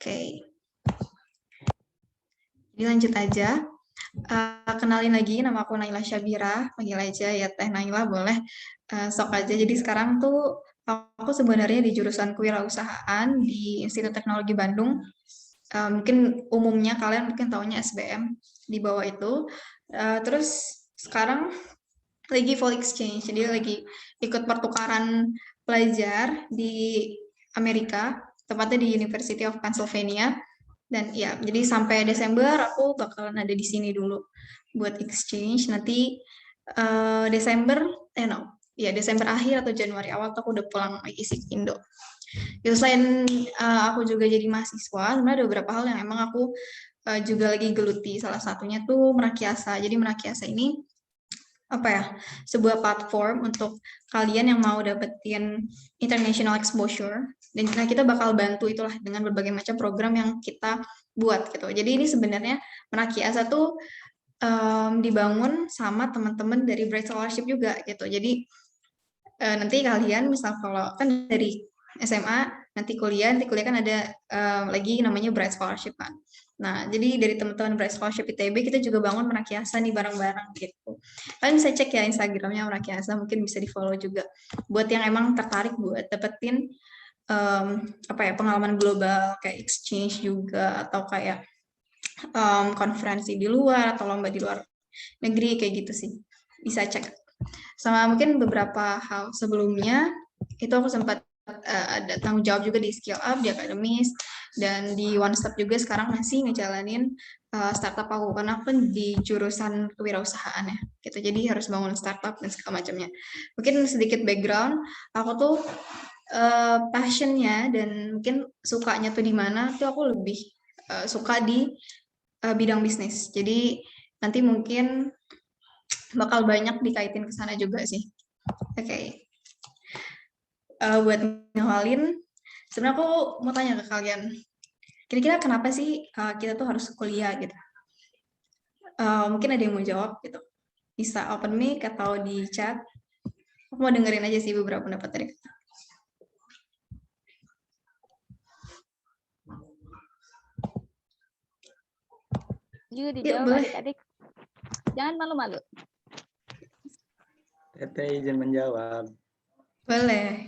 Oke, jadi lanjut aja. Kenalin lagi, nama aku Naila Syabira, panggil aja ya Teh Naila, boleh sok aja. Jadi sekarang tuh aku sebenarnya di jurusan kewirausahaan di Institut Teknologi Bandung. Mungkin umumnya kalian mungkin taunya SBM di bawah itu. Terus sekarang lagi full exchange, jadi lagi ikut pertukaran pelajar di Amerika, tepatnya di University of Pennsylvania. Dan ya, jadi sampai Desember aku bakalan ada di sini dulu buat exchange. Nanti Desember akhir atau Januari awal tuh aku udah pulang lagi sih ke Indo. Ya, selain aku juga jadi mahasiswa, sebenarnya ada beberapa hal yang emang aku juga lagi geluti. Salah satunya tuh Merakyasa. Jadi Merakyasa ini sebuah platform untuk kalian yang mau dapetin international exposure, dan kita bakal bantu itulah dengan berbagai macam program yang kita buat gitu. Jadi ini sebenarnya Merakyasa tuh dibangun sama teman-teman dari Bright Scholarship juga gitu. Jadi nanti kalian misal kalau kan dari SMA nanti kuliah kan ada lagi namanya Bright Scholarship kan. Nah, jadi dari teman-teman Bright Scholarship ITB kita juga bangun Merakyasa nih bareng-bareng gitu. Kalian bisa cek ya Instagramnya Merakyasa, mungkin bisa di-follow juga. Buat yang emang tertarik buat dapetin pengalaman global kayak exchange juga, atau kayak konferensi di luar atau lomba di luar negeri kayak gitu sih. Bisa cek. Sama mungkin beberapa hal sebelumnya itu aku sempat ada tanggung jawab juga di Skill Up, di Akademis, dan di One Step juga sekarang masih ngejalanin startup aku, karena aku di jurusan kewirausahaan ya gitu, jadi harus bangun startup dan segala macamnya. Mungkin sedikit background, aku tuh passionnya dan mungkin sukanya tuh di mana tuh, aku lebih suka di bidang bisnis, jadi nanti mungkin bakal banyak dikaitin ke sana juga sih. Oke. Buat ngawalin, sebenarnya aku mau tanya ke kalian, kira-kira kenapa sih kita tuh harus kuliah gitu? Mungkin ada yang mau jawab gitu. Bisa open mic atau di chat. Aku mau dengerin aja sih beberapa pendapat dari kalian. Juga dijawab adik-adik. Jangan malu-malu. Teteh izin menjawab. Boleh.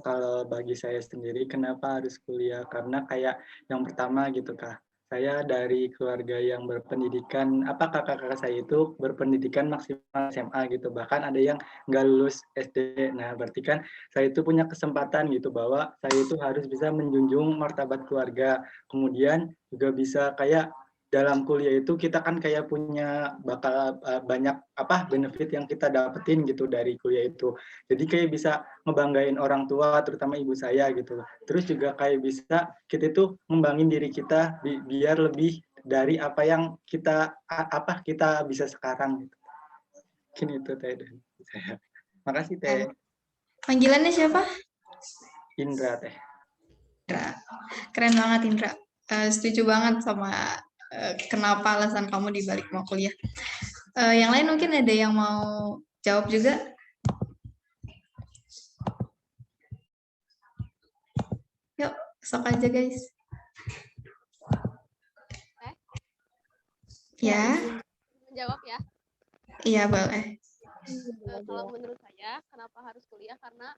Kalau bagi saya sendiri, kenapa harus kuliah? Karena kayak yang pertama gitu Kak, saya dari keluarga yang berpendidikan, kakak-kakak saya itu berpendidikan maksimal SMA gitu, bahkan ada yang nggak lulus SD. Nah, berarti kan saya itu punya kesempatan gitu, bahwa saya itu harus bisa menjunjung martabat keluarga. Kemudian juga bisa kayak dalam kuliah itu kita kan kayak punya bakal banyak benefit yang kita dapetin gitu dari kuliah itu. Jadi kayak bisa ngebanggain orang tua, terutama ibu saya gitu. Terus juga kayak bisa kita itu ngembangin diri kita biar lebih dari apa yang kita bisa sekarang gitu. Mungkin itu Teh dari saya. Makasih Teh. Panggilannya siapa? Indra Teh. Indra. Keren banget Indra. Setuju banget sama kenapa alasan kamu dibalik mau kuliah. Yang lain mungkin ada yang mau jawab juga? Yuk, sok aja guys. Ya. Menjawab ya. Iya, boleh. Kalau menurut saya, kenapa harus kuliah? Karena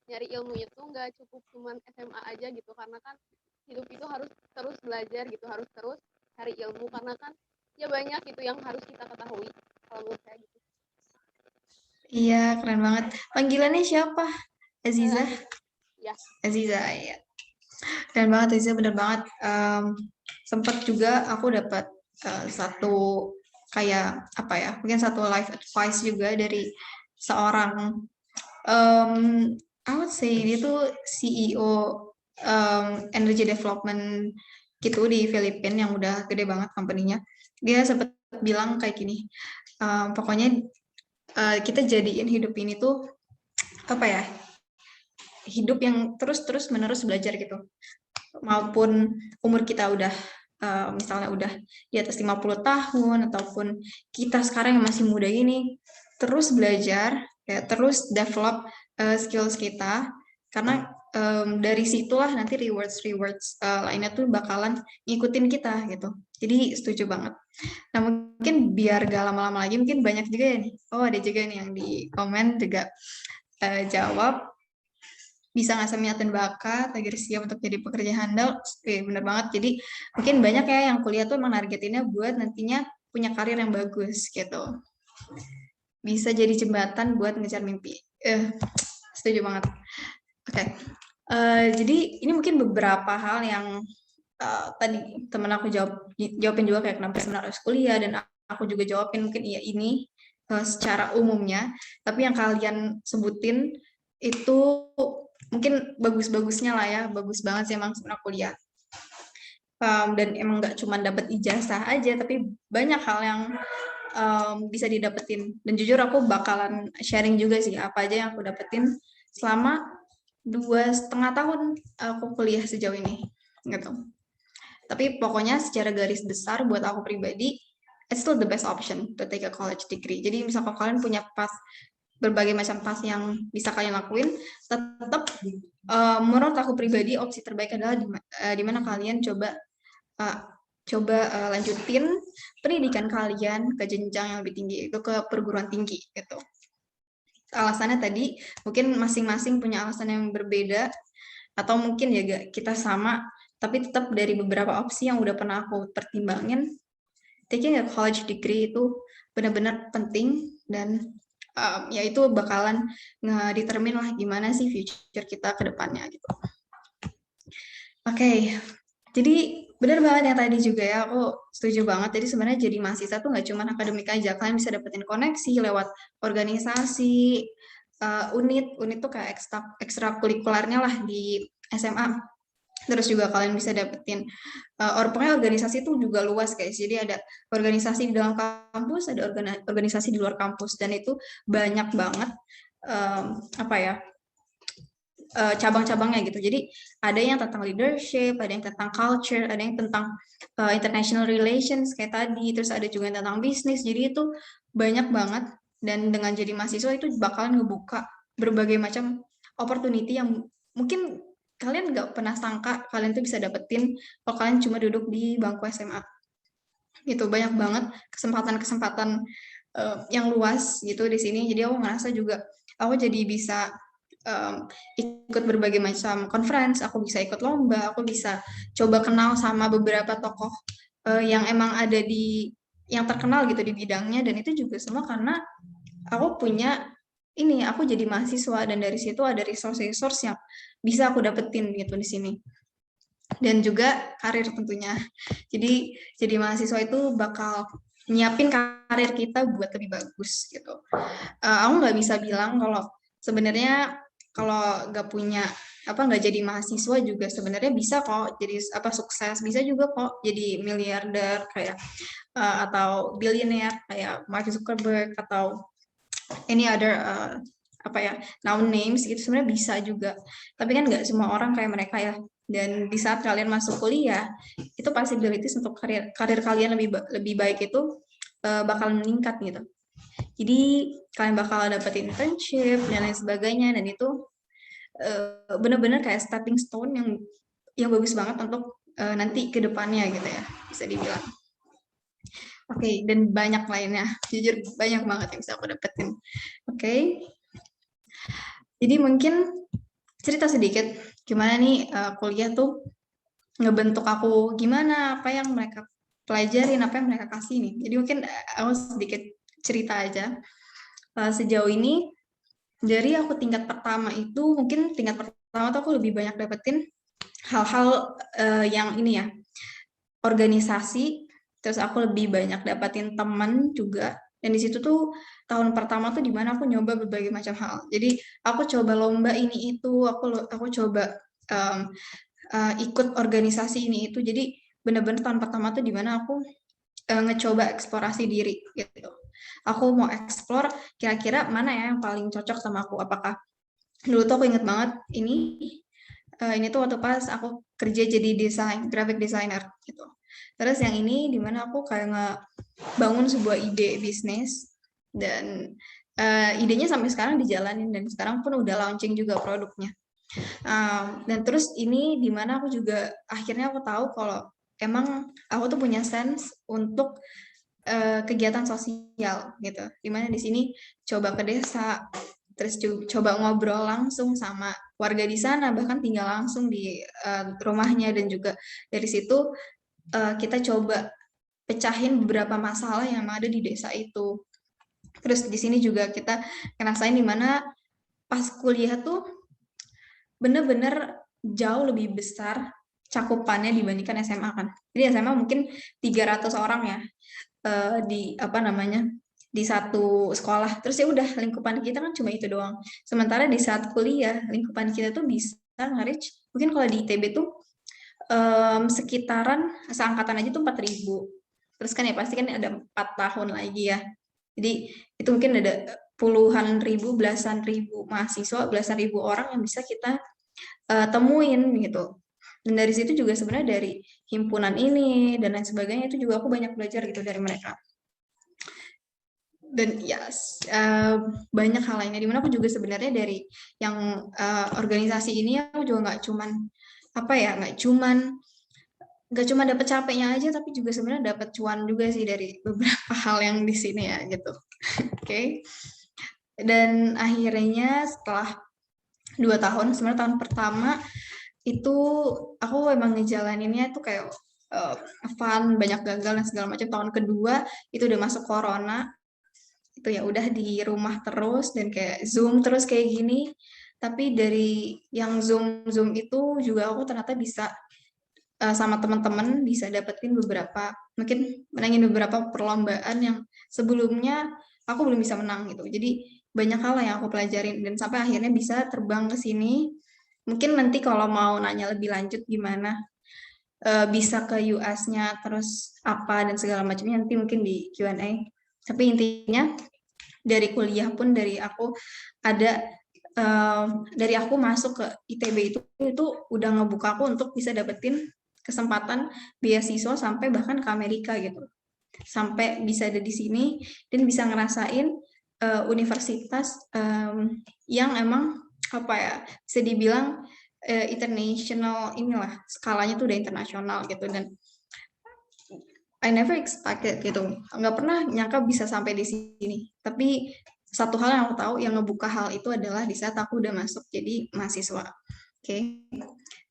nyari ilmu itu nggak cukup cuman SMA aja gitu. Karena kan hidup itu harus terus belajar gitu, harus terus cari ilmu. Karena kan ya banyak gitu yang harus kita ketahui. Kalau menurut saya gitu. Iya, keren banget. Panggilannya siapa? Aziza? Ya. Aziza, ya. Keren banget Aziza, bener banget. Sempat juga aku dapat satu kayak mungkin satu life advice juga dari seorang I would say dia tuh CEO energy development gitu di Filipina yang udah gede banget company-nya. Dia sempat bilang kayak gini, pokoknya kita jadiin hidup ini tuh hidup yang terus menerus belajar gitu, maupun umur kita udah misalnya udah di atas 50 tahun ataupun kita sekarang yang masih muda ini, terus belajar ya, terus develop skills kita karena dari situlah nanti rewards lainnya tuh bakalan ngikutin kita gitu. Jadi setuju banget. Nah mungkin biar gak lama-lama lagi, mungkin banyak juga ya nih. Oh ada juga nih yang di komen juga jawab, bisa ngasah minat dan bakat agar siap untuk jadi pekerja handal. Bener banget. Jadi mungkin banyak ya yang kuliah tuh emang nargetinnya buat nantinya punya karir yang bagus gitu. Bisa jadi jembatan buat ngejar mimpi. Setuju banget. Oke. Jadi ini mungkin beberapa hal yang tadi teman aku jawabin juga kayak kenapa sebenarnya harus kuliah, dan aku juga jawabin mungkin ya ini secara umumnya. Tapi yang kalian sebutin itu mungkin bagus-bagusnya lah ya, bagus banget sih emang sebenarnya kuliah. Dan emang nggak cuma dapat ijazah aja, tapi banyak hal yang bisa didapetin. Dan jujur aku bakalan sharing juga sih apa aja yang aku dapetin selama 2,5 tahun aku kuliah sejauh ini gitu. Tapi pokoknya secara garis besar buat aku pribadi, it's still the best option to take a college degree. Jadi misalkan kalian punya path, berbagai macam path yang bisa kalian lakuin, tetap menurut aku pribadi opsi terbaik adalah di mana kalian coba lanjutin pendidikan kalian ke jenjang yang lebih tinggi, itu ke perguruan tinggi gitu. Alasannya tadi mungkin masing-masing punya alasan yang berbeda, atau mungkin ya kita sama, tapi tetap dari beberapa opsi yang udah pernah aku pertimbangin, taking a college degree itu benar-benar penting, dan ya itu bakalan ngedetermine lah gimana sih future kita ke depannya gitu. Oke. Jadi benar banget yang tadi juga ya, aku setuju banget. Jadi sebenarnya jadi mahasiswa tuh nggak cuma akademik aja, kalian bisa dapetin koneksi lewat organisasi, unit tuh kayak ekstrakurikulernya lah di SMA. Terus juga kalian bisa dapetin, pokoknya organisasi itu juga luas guys. Jadi ada organisasi di dalam kampus, ada organisasi di luar kampus, dan itu banyak banget cabang-cabangnya gitu. Jadi ada yang tentang leadership, ada yang tentang culture, ada yang tentang international relations kayak tadi, terus ada juga yang tentang bisnis. Jadi itu banyak banget, dan dengan jadi mahasiswa itu bakalan ngebuka berbagai macam opportunity yang mungkin kalian nggak pernah sangka kalian tuh bisa dapetin kalau kalian cuma duduk di bangku SMA. Gitu, banyak banget kesempatan-kesempatan yang luas gitu di sini. Jadi aku ngerasa juga aku jadi bisa ikut berbagai macam conference, aku bisa ikut lomba, aku bisa coba kenal sama beberapa tokoh yang emang ada yang terkenal gitu di bidangnya, dan itu juga semua karena aku aku jadi mahasiswa, dan dari situ ada resource yang bisa aku dapetin gitu di sini. Dan juga karir tentunya. Jadi mahasiswa itu bakal nyiapin karir kita buat lebih bagus gitu. Aku nggak bisa bilang kalau sebenarnya kalau nggak jadi mahasiswa juga sebenarnya bisa kok jadi sukses, bisa juga kok jadi miliarder kayak atau billionaire kayak Mark Zuckerberg atau any other known names gitu, sebenarnya bisa juga. Tapi kan nggak semua orang kayak mereka ya. Dan di saat kalian masuk kuliah, itu possibilities untuk karir kalian lebih baik itu bakal meningkat gitu. Jadi kalian bakal dapet internship dan lain sebagainya, dan itu benar-benar kayak stepping stone yang bagus banget untuk nanti ke depannya gitu ya, bisa dibilang. Oke, dan banyak lainnya, jujur banyak banget yang bisa aku dapetin. Oke. Jadi mungkin cerita sedikit gimana nih kuliah tuh ngebentuk aku gimana, apa yang mereka pelajarin, apa yang mereka kasih nih. Jadi mungkin aku sedikit cerita aja. Sejauh ini dari aku tingkat pertama itu, mungkin tingkat pertama tuh aku lebih banyak dapetin hal-hal yang ini ya, organisasi, terus aku lebih banyak dapetin teman juga. Dan di situ tuh tahun pertama tuh dimana aku nyoba berbagai macam hal. Jadi aku coba lomba ini itu, aku coba ikut organisasi ini itu. Jadi benar-benar tahun pertama tuh dimana aku ngecoba eksplorasi diri gitu. Aku mau explore kira-kira mana ya yang paling cocok sama aku. Apakah dulu tuh aku inget banget ini tuh waktu pas aku kerja jadi graphic designer gitu. Terus yang ini dimana aku kayak ngebangun sebuah ide bisnis, dan idenya sampai sekarang dijalanin, dan sekarang pun udah launching juga produknya. Dan terus ini dimana aku juga akhirnya aku tahu kalau emang aku tuh punya sense untuk kegiatan sosial gitu. Dimana di sini coba ke desa, terus coba ngobrol langsung sama warga di sana, bahkan tinggal langsung di rumahnya, dan juga dari situ kita coba pecahin beberapa masalah yang ada di desa itu. Terus di sini juga kita ngerasain dimana pas kuliah tuh bener-bener jauh lebih besar cakupannya dibandingkan SMA kan. Jadi SMA mungkin 300 orang ya di apa namanya di satu sekolah. Terus ya udah lingkupan kita kan cuma itu doang. Sementara di saat kuliah lingkupan kita tuh bisa nge-reach mungkin kalau di ITB tuh sekitaran seangkatan aja tuh 4.000. Terus kan ya pasti kan ada 4 tahun lagi ya. Jadi itu mungkin ada puluhan ribu, belasan ribu mahasiswa, belasan ribu orang yang bisa kita temuin gitu. Dan dari situ juga sebenarnya dari himpunan ini dan lain sebagainya itu juga aku banyak belajar gitu dari mereka. Dan ya banyak hal lainnya dimana aku juga sebenarnya dari yang organisasi ini aku juga nggak cuman dapat capeknya aja, tapi juga sebenarnya dapat cuan juga sih dari beberapa hal yang di sini ya gitu. Oke. Dan akhirnya setelah 2 tahun, sebenarnya tahun pertama itu aku emang ngejalaninnya tuh kayak fun, banyak gagal dan segala macam. Tahun kedua itu udah masuk corona, itu ya udah di rumah terus dan kayak Zoom terus kayak gini. Tapi dari yang Zoom itu juga aku ternyata bisa sama teman-teman bisa dapetin mungkin menangin beberapa perlombaan yang sebelumnya aku belum bisa menang gitu. Jadi banyak hal yang aku pelajarin dan sampai akhirnya bisa terbang ke sini. Mungkin nanti kalau mau nanya lebih lanjut gimana bisa ke US-nya terus apa dan segala macamnya nanti mungkin di Q&A. Tapi intinya dari kuliah pun dari aku ada dari aku masuk ke ITB itu udah ngebuka aku untuk bisa dapetin kesempatan beasiswa sampai bahkan ke Amerika gitu. Sampai bisa ada di sini dan bisa ngerasain universitas yang emang apa ya bisa dibilang international inilah, skalanya tuh udah internasional gitu. Dan I never expected gitu, nggak pernah nyangka bisa sampai di sini. Tapi satu hal yang aku tahu yang ngebuka hal itu adalah di saat aku udah masuk jadi mahasiswa. Oke.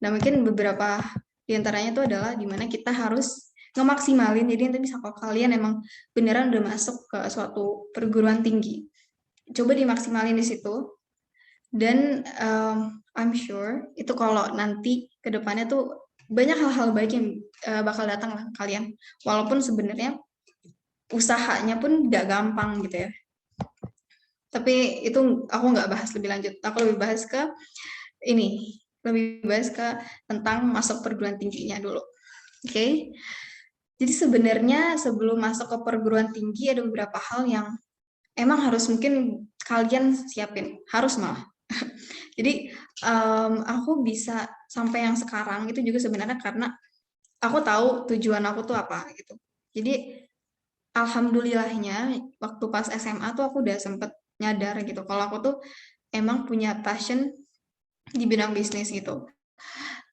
Nah mungkin beberapa di antaranya itu adalah dimana kita harus ngemaksimalin. Jadi nanti bisa kalau kalian emang beneran udah masuk ke suatu perguruan tinggi, coba dimaksimalin di situ. Dan I'm sure itu kalau nanti ke depannya tuh banyak hal-hal baik yang bakal datang lah kalian. Walaupun sebenarnya usahanya pun gak gampang gitu ya. Tapi itu aku nggak bahas lebih lanjut. Aku lebih bahas ke tentang masuk perguruan tingginya dulu. Oke. Jadi sebenarnya sebelum masuk ke perguruan tinggi ada beberapa hal yang emang harus mungkin kalian siapin, harus malah. Jadi aku bisa sampai yang sekarang itu juga sebenarnya karena aku tahu tujuan aku tuh apa gitu. Jadi alhamdulillahnya waktu pas SMA tuh aku udah sempet nyadar gitu kalau aku tuh emang punya passion di bidang bisnis gitu.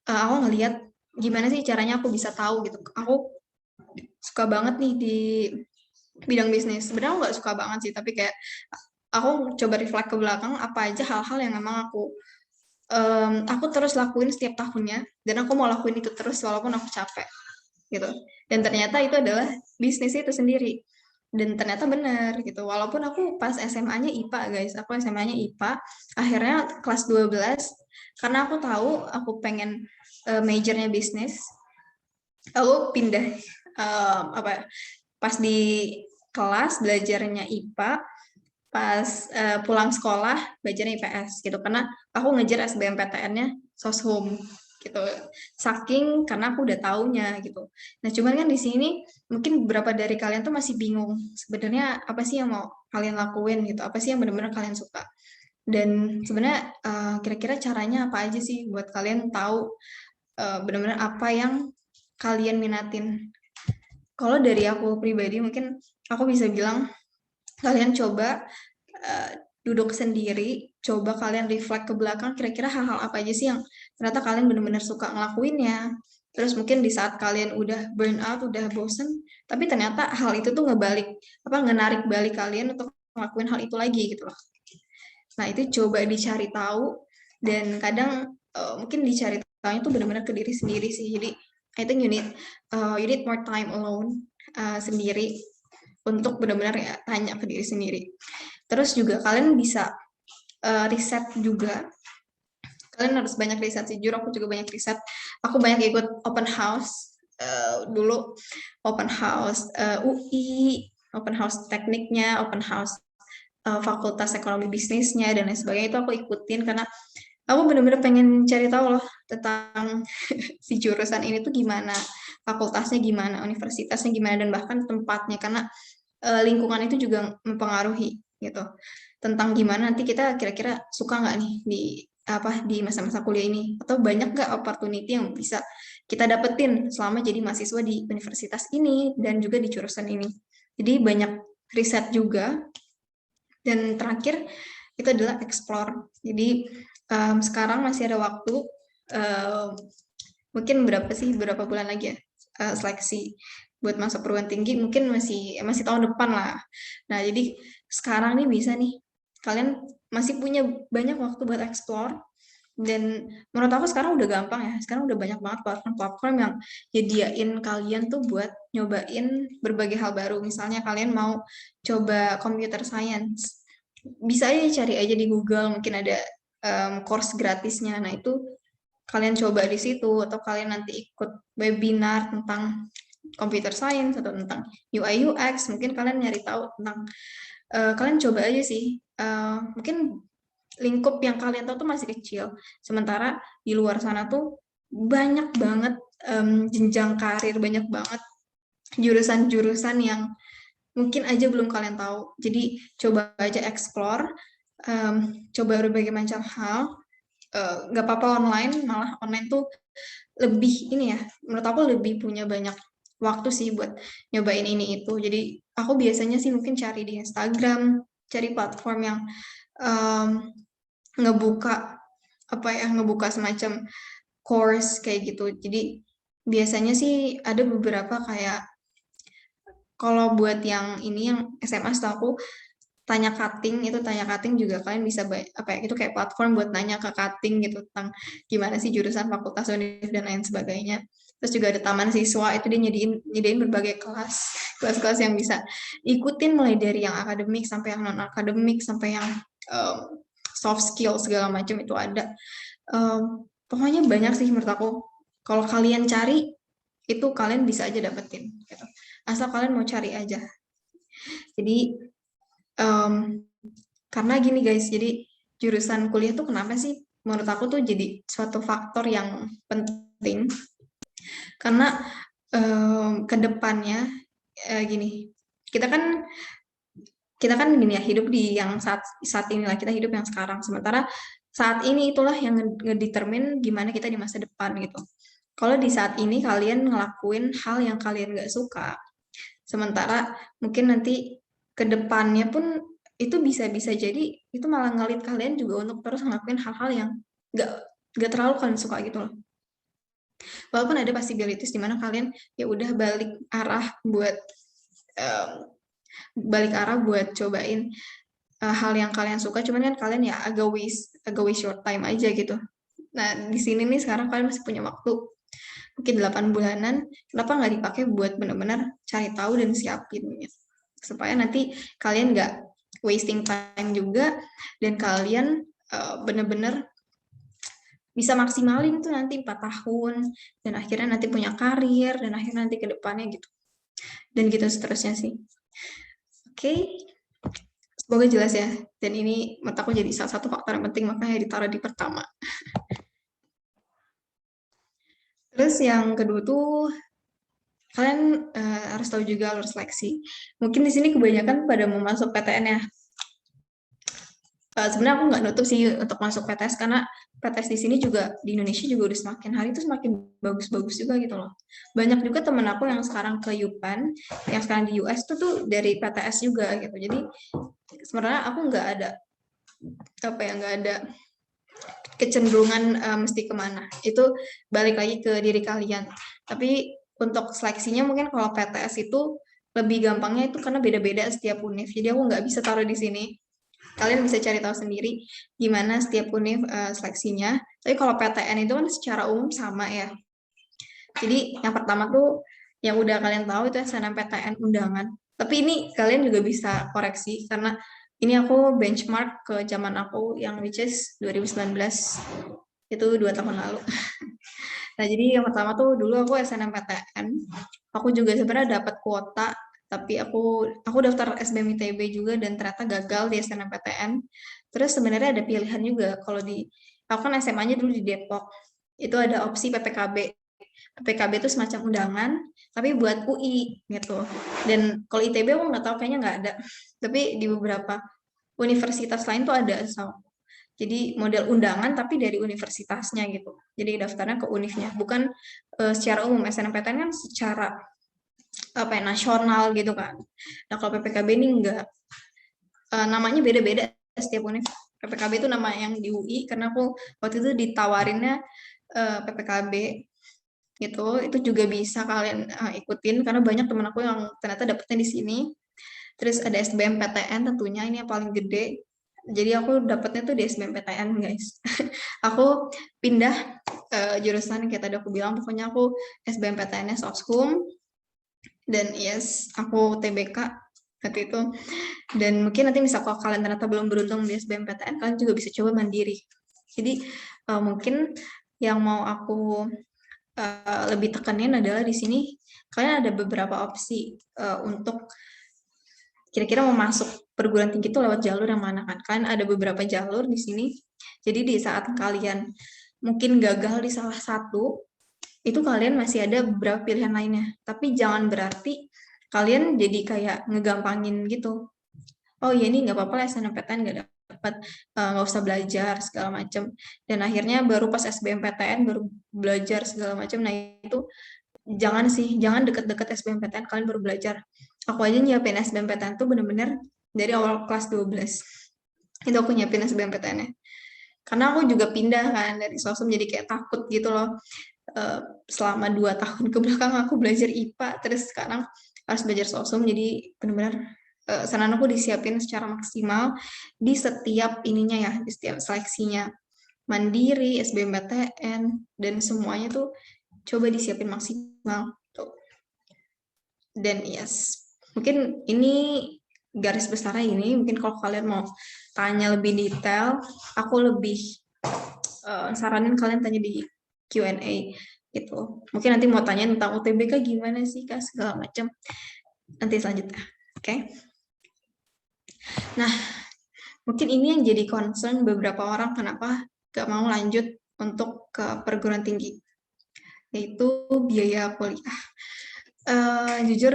Aku ngelihat gimana sih caranya aku bisa tahu gitu. Aku suka banget nih di bidang bisnis. Sebenarnya aku nggak suka banget sih, tapi kayak aku coba reflect ke belakang apa aja hal-hal yang emang aku terus lakuin setiap tahunnya, dan aku mau lakuin itu terus walaupun aku capek gitu. Dan ternyata itu adalah bisnis itu sendiri. Dan ternyata benar gitu. Walaupun aku pas SMA-nya IPA guys, aku SMA-nya IPA, akhirnya kelas 12 karena aku tahu aku pengen majornya bisnis, aku pindah pas di kelas belajarnya IPA, pas pulang sekolah belajarnya IPS gitu, karena aku ngejar SBMPTN-nya Soshum gitu, saking karena aku udah taunya gitu. Nah cuman kan di sini mungkin beberapa dari kalian tuh masih bingung sebenarnya apa sih yang mau kalian lakuin gitu, apa sih yang benar-benar kalian suka. Dan sebenarnya kira-kira caranya apa aja sih buat kalian tahu benar-benar apa yang kalian minatin. Kalau dari aku pribadi mungkin aku bisa bilang kalian coba duduk sendiri coba kalian reflect ke belakang, kira-kira hal-hal apa aja sih yang ternyata kalian benar-benar suka ngelakuinnya. Terus mungkin di saat kalian udah burn out, udah bosen, tapi ternyata hal itu tuh ngenarik balik kalian untuk ngelakuin hal itu lagi gitu loh. Nah, itu coba dicari tahu, dan kadang mungkin dicari tahu itu benar-benar ke diri sendiri sih. Jadi I think you need more time alone sendiri untuk benar-benar ya tanya ke diri sendiri. Terus juga kalian bisa riset juga. Kalian harus banyak riset, jujur aku juga banyak riset. Aku banyak ikut open house dulu, open house UI, open house tekniknya, open house fakultas ekonomi bisnisnya dan lain sebagainya, itu aku ikutin karena aku benar-benar pengen cari tahu loh tentang si jurusan ini tuh gimana, fakultasnya gimana, universitasnya gimana, dan bahkan tempatnya, karena lingkungan itu juga mempengaruhi gitu, tentang gimana nanti kita kira-kira suka nggak nih di masa-masa kuliah ini, atau banyak nggak opportunity yang bisa kita dapetin selama jadi mahasiswa di universitas ini dan juga di jurusan ini. Jadi banyak riset juga. Dan terakhir itu adalah explore. Jadi sekarang masih ada waktu, mungkin berapa bulan lagi ya seleksi buat masuk perguruan tinggi, mungkin masih tahun depan lah. Nah, jadi sekarang nih bisa nih, kalian masih punya banyak waktu buat explore. Dan menurut aku sekarang udah gampang ya, sekarang udah banyak banget platform-platform yang nyediain kalian tuh buat nyobain berbagai hal baru. Misalnya kalian mau coba computer science, bisa aja cari aja di Google, mungkin ada course gratisnya. Nah, itu kalian coba di situ, atau kalian nanti ikut webinar tentang computer science atau tentang UI UX, mungkin kalian nyari tahu tentang kalian coba aja sih. Mungkin lingkup yang kalian tahu tuh masih kecil, sementara di luar sana tuh banyak banget jenjang karir, banyak banget jurusan-jurusan yang mungkin aja belum kalian tahu. Jadi coba aja explore, coba berbagai macam hal. Nggak apa-apa online, malah online tuh lebih ini ya, menurut aku lebih punya banyak waktu sih buat nyobain ini itu. Jadi aku biasanya sih mungkin cari di Instagram, cari platform yang ngebuka semacam course kayak gitu. Jadi biasanya sih ada beberapa kayak, kalau buat yang ini yang SMA setahu aku tanya cutting juga kalian bisa itu kayak platform buat nanya ke cutting gitu tentang gimana sih jurusan fakultas univ dan lain sebagainya. Terus juga ada taman siswa, itu dia nyediain berbagai kelas yang bisa ikutin, mulai dari yang akademik sampai yang non akademik sampai yang soft skill segala macam itu ada. Pokoknya banyak sih menurut aku. Kalau kalian cari itu kalian bisa aja dapetin gitu. Asal kalian mau cari aja. Jadi karena gini guys, jadi jurusan kuliah tuh kenapa sih menurut aku tuh jadi suatu faktor yang penting, karena ke depannya gini, kita kan gini ya, hidup di yang saat inilah, kita hidup yang sekarang, sementara saat ini itulah yang ngedetermine gimana kita di masa depan gitu. Kalau di saat ini kalian ngelakuin hal yang kalian nggak suka, sementara mungkin nanti ke depannya pun itu bisa jadi itu malah ngalit kalian juga untuk terus ngelakuin hal-hal yang nggak terlalu kalian suka gitu loh. Walaupun ada possibilities di mana kalian ya udah balik arah buat cobain hal yang kalian suka, cuman kan kalian ya agak waste your time aja gitu. Nah, di sini nih sekarang kalian masih punya waktu mungkin 8 bulanan, kenapa nggak dipakai buat benar-benar cari tahu dan siapin gitu. Supaya nanti kalian nggak wasting time juga, dan kalian benar-benar bisa maksimalin tuh nanti 4 tahun, dan akhirnya nanti punya karir, dan akhirnya nanti ke depannya gitu. Dan gitu seterusnya sih. Oke. Semoga jelas ya. Dan ini menurut aku jadi salah satu faktor yang penting, makanya ditaruh di pertama. Terus yang kedua tuh, kalian harus tahu juga alur seleksi. Mungkin di sini kebanyakan pada mau masuk PTN ya. Sebenarnya aku nggak nutup sih untuk masuk PTS, karena PTS di sini juga, di Indonesia juga udah semakin hari itu semakin bagus-bagus juga gitu loh. Banyak juga temen aku yang sekarang ke UPenn, yang sekarang di US tuh dari PTS juga gitu. Jadi sebenarnya aku nggak ada apa ya, nggak ada kecenderungan mesti kemana. Itu balik lagi ke diri kalian. Tapi untuk seleksinya mungkin kalau PTS itu lebih gampangnya itu karena beda-beda setiap univ. Jadi aku nggak bisa taruh di sini. Kalian bisa cari tahu sendiri gimana setiap univ seleksinya. Tapi kalau PTN itu kan secara umum sama ya. Jadi yang pertama tuh yang udah kalian tahu itu SNMPTN undangan. Tapi ini kalian juga bisa koreksi karena ini aku benchmark ke zaman aku yang which is 2019, itu 2 tahun lalu. Nah, jadi yang pertama tuh dulu aku SNMPTN. Aku juga sebenarnya dapat kuota, tapi aku daftar SBM ITB juga dan ternyata gagal di SNMPTN. Terus sebenarnya ada pilihan juga kalau aku kan SMA-nya dulu di Depok. Itu ada opsi PPKB. PPKB itu semacam undangan, tapi buat UI gitu. Dan kalau ITB aku nggak tahu, kayaknya nggak ada. Tapi di beberapa universitas lain tuh ada. Jadi model undangan tapi dari universitasnya gitu. Jadi daftarnya ke univnya, bukan secara umum. SNMPTN kan secara apa ya, nasional gitu kan. Nah kalau PPKB ini enggak. Namanya beda-beda setiap univ. PPKB itu nama yang di UI karena aku waktu itu ditawarinnya PPKB gitu. Itu juga bisa kalian ikutin karena banyak teman aku yang ternyata dapetnya di sini. Terus ada SBMPTN tentunya, ini yang paling gede. Jadi aku dapetnya tuh di SBMPTN guys. Aku pindah jurusan kayak tadi aku bilang, pokoknya aku SBMPTN-nya Soshum. Dan yes, aku TBK waktu itu. Dan mungkin nanti bisa kalau kalian ternyata belum beruntung di SBMPTN, kalian juga bisa coba mandiri. Jadi mungkin yang mau aku lebih tekanin adalah di sini kalian ada beberapa opsi untuk kira-kira mau masuk perguruan tinggi itu lewat jalur yang mana kan? Kalian ada beberapa jalur di sini. Jadi di saat kalian mungkin gagal di salah satu, itu kalian masih ada beberapa pilihan lainnya. Tapi jangan berarti kalian jadi kayak ngegampangin gitu. Oh iya ini nggak apa-apa lah SNMPTN nggak dapat, nggak usah belajar segala macam. Dan akhirnya baru pas SBMPTN baru belajar segala macam. Nah itu jangan deket-deket SBMPTN kalian baru belajar. Aku aja nyiapin SBMPTN tuh bener-bener dari awal kelas 12. Itu aku nyiapin SBMPTN-nya. Karena aku juga pindah kan dari Soshum, jadi kayak takut gitu loh. Selama 2 tahun ke belakang aku belajar IPA, terus sekarang harus belajar Soshum, jadi bener-bener saran aku disiapin secara maksimal di setiap ininya ya, di setiap seleksinya. Mandiri, SBMPTN, dan semuanya tuh coba disiapin maksimal tuh. Dan yes, mungkin ini garis besarnya ini. Mungkin kalau kalian mau tanya lebih detail, aku lebih saranin kalian tanya di Q&A gitu. Mungkin nanti mau tanya tentang UTBK gimana sih Kak segala macam. Nanti selanjutnya. Oke. Nah, mungkin ini yang jadi concern beberapa orang kenapa gak mau lanjut untuk ke perguruan tinggi, yaitu biaya kuliah. Jujur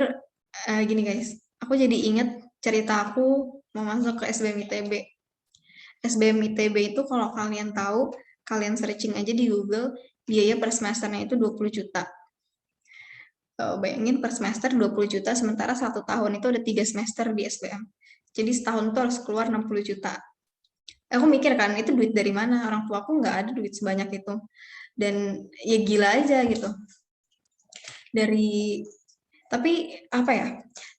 gini guys, aku jadi inget cerita aku mau masuk ke SBM ITB. SBM ITB itu kalau kalian tahu, kalian searching aja di Google, biaya per semesternya itu 20 juta. Bayangin per semester 20 juta, sementara 1 tahun itu ada 3 semester di SBM. Jadi setahun itu harus keluar 60 juta. Aku mikir kan, itu duit dari mana? Orang tua aku nggak ada duit sebanyak itu. Dan ya gila aja gitu. Tapi apa ya,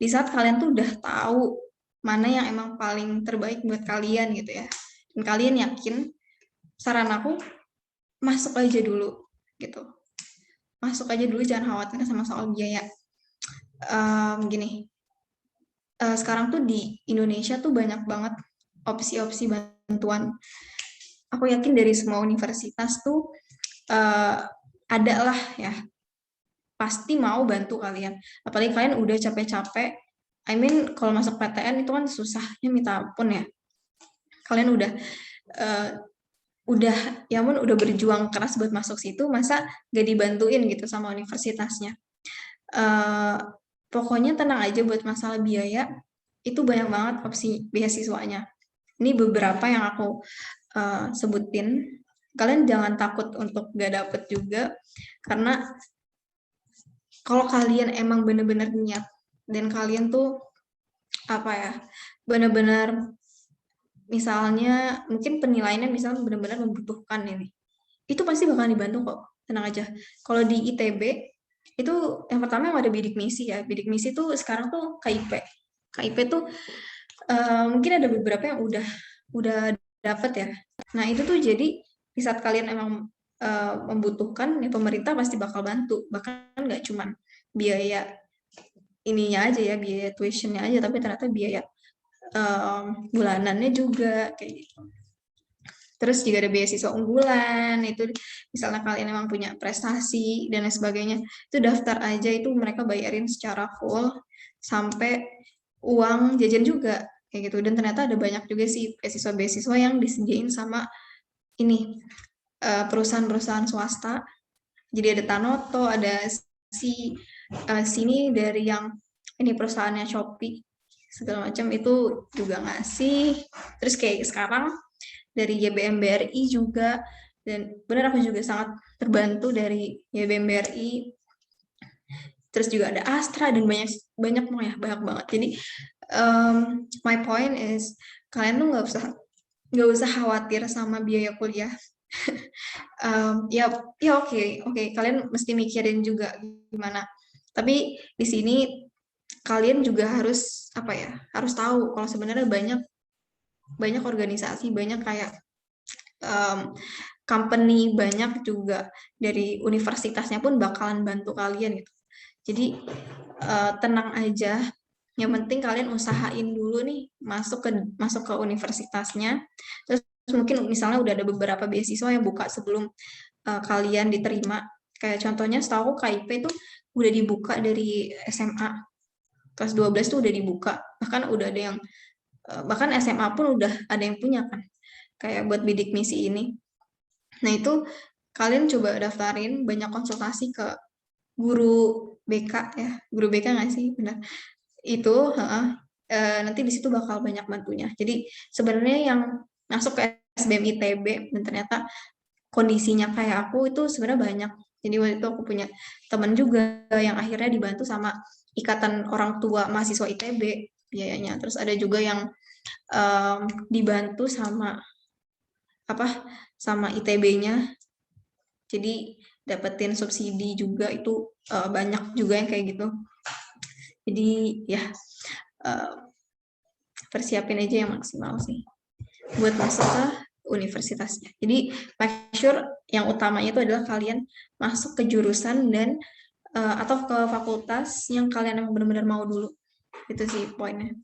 di saat kalian tuh udah tahu mana yang emang paling terbaik buat kalian gitu ya, dan kalian yakin, saran aku masuk aja dulu gitu. Masuk aja dulu, jangan khawatir sama soal biaya. Gini, sekarang tuh di Indonesia tuh banyak banget opsi-opsi bantuan. Aku yakin dari semua universitas tuh ada lah ya, pasti mau bantu kalian. Apalagi kalian udah capek-capek. I mean, kalau masuk PTN itu kan susahnya minta ampun ya. Kalian udah ya ampun, udah berjuang keras buat masuk situ, masa gak dibantuin gitu sama universitasnya. Pokoknya tenang aja buat masalah biaya, itu banyak banget opsi beasiswanya. Ini beberapa yang aku sebutin. Kalian jangan takut untuk gak dapet juga, karena kalau kalian emang bener-bener niat dan kalian tuh apa ya, bener-bener misalnya mungkin penilaiannya misalnya benar-benar membutuhkan ini, itu pasti bakal dibantu kok, tenang aja. Kalau di ITB itu yang pertama yang ada bidik misi ya. Bidik misi tuh sekarang tuh KIP. KIP tuh mungkin ada beberapa yang udah dapat ya. Nah, itu tuh jadi di saat kalian emang membutuhkan, ya pemerintah pasti bakal bantu. Bahkan nggak cuma biaya ininya aja ya, biaya tuitionnya aja, tapi ternyata biaya bulanannya juga kayak gitu. Terus juga ada beasiswa unggulan, itu misalnya kalian memang punya prestasi dan lain sebagainya, itu daftar aja, itu mereka bayarin secara full sampai uang jajan juga kayak gitu. Dan ternyata ada banyak juga sih beasiswa-beasiswa yang disediain sama ini perusahaan-perusahaan swasta. Jadi ada Tanoto, ada sini dari yang ini perusahaannya Shopee segala macam itu juga ngasih. Terus kayak sekarang dari YBM BRI juga, dan benar aku juga sangat terbantu dari YBM BRI. Terus juga ada Astra dan banyak banget. Jadi my point is kalian tuh nggak usah khawatir sama biaya kuliah. Ya oke, kalian mesti mikirin juga gimana. Tapi di sini kalian juga harus harus tahu kalau sebenarnya banyak organisasi, banyak kayak company, banyak juga dari universitasnya pun bakalan bantu kalian gitu. Jadi tenang aja. Yang penting kalian usahain dulu nih masuk ke universitasnya. Terus mungkin misalnya udah ada beberapa beasiswa yang buka sebelum kalian diterima. Kayak contohnya setahu KIP itu udah dibuka dari SMA. Kelas 12 tuh udah dibuka. Bahkan udah ada yang bahkan SMA pun udah ada yang punya kan. Kayak buat bidik misi ini. Nah, itu kalian coba daftarin, banyak konsultasi ke guru BK ya. Guru BK nggak sih? Benar. Itu nanti di situ bakal banyak bantunya. Jadi sebenarnya yang masuk ke SBM ITB dan ternyata kondisinya kayak aku itu sebenarnya banyak. Jadi waktu itu aku punya teman juga yang akhirnya dibantu sama Ikatan Orang Tua Mahasiswa ITB biayanya. Terus ada juga yang dibantu sama ITB-nya. Jadi dapetin subsidi juga, itu banyak juga yang kayak gitu. Jadi ya persiapin aja yang maksimal sih buat masuk ke universitasnya. Jadi make sure yang utamanya itu adalah kalian masuk ke jurusan dan atau ke fakultas yang kalian emang benar-benar mau dulu. Itu sih poinnya.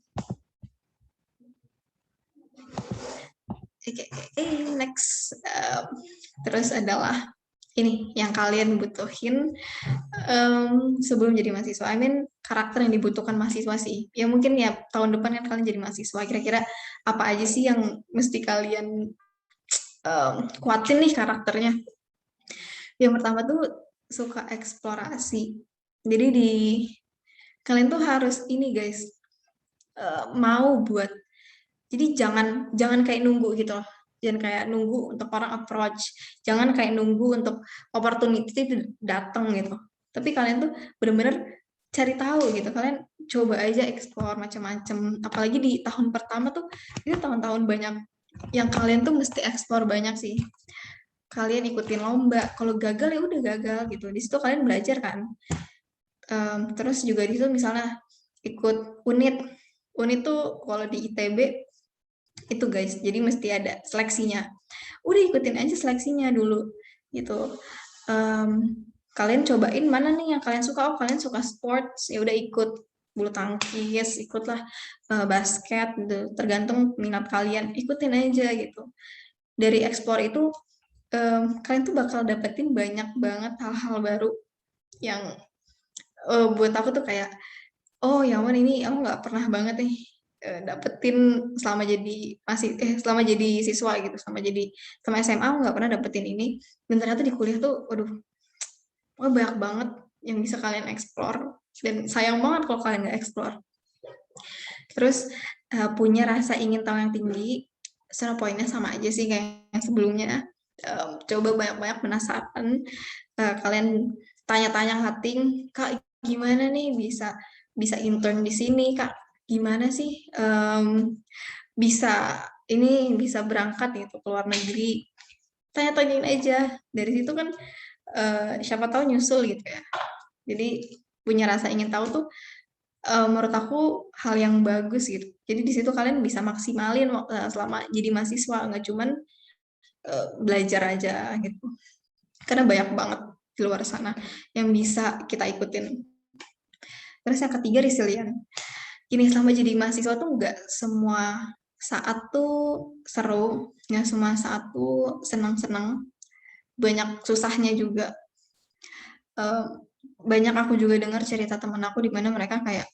Oke, next. Terus adalah ini yang kalian butuhin sebelum jadi mahasiswa. I mean, karakter yang dibutuhkan mahasiswa sih. Ya mungkin ya tahun depan kan kalian jadi mahasiswa. Kira-kira apa aja sih yang mesti kalian kuatin nih karakternya? Yang pertama tuh suka eksplorasi. Jadi kalian tuh harus ini guys, mau buat. Jadi jangan kayak nunggu gitu loh. Jangan kayak nunggu untuk orang approach. Jangan kayak nunggu untuk opportunity datang gitu. Tapi kalian tuh benar-benar cari tahu gitu. Kalian coba aja explore macam-macam. Apalagi di tahun pertama tuh, itu tahun-tahun banyak yang kalian tuh mesti explore banyak sih. Kalian ikutin lomba. Kalau gagal ya udah gagal gitu. Di situ kalian belajar kan. Terus juga di situ misalnya ikut unit. Unit tuh kalau di ITB itu guys, jadi mesti ada seleksinya. Udah ikutin aja seleksinya dulu gitu. Kalian cobain mana nih yang kalian suka. Oh, kalian suka sports, ya udah ikut bulu tangkis, ikutlah basket gitu. Tergantung minat kalian, ikutin aja gitu. Dari explore itu kalian tuh bakal dapetin banyak banget hal-hal baru yang buat aku tuh kayak, oh ya ampun, ini aku nggak pernah banget nih dapetin selama jadi siswa gitu, sama SMA aku nggak pernah dapetin ini. Dan ternyata di kuliah tuh waduh, banyak banget yang bisa kalian explore, dan sayang banget kalau kalian nggak explore. Terus punya rasa ingin tahu yang tinggi. Secara poinnya sama aja sih kayak yang sebelumnya. Coba banyak-banyak penasaran. Kalian tanya-tanya Hating, Kak gimana nih bisa intern di sini, Kak gimana sih bisa ini bisa berangkat gitu ke luar negeri, tanya-tanyain aja. Dari situ kan siapa tahu nyusul gitu ya. Jadi punya rasa ingin tahu tuh menurut aku hal yang bagus gitu. Jadi di situ kalian bisa maksimalin selama jadi mahasiswa, nggak cuman belajar aja gitu. Karena banyak banget di luar sana yang bisa kita ikutin. Terus yang ketiga, resilient. Gini, selama jadi mahasiswa tuh nggak semua saat tuh seru, nggak semua saat tuh senang-senang, banyak susahnya juga. Banyak aku juga dengar cerita temen aku di mana mereka kayak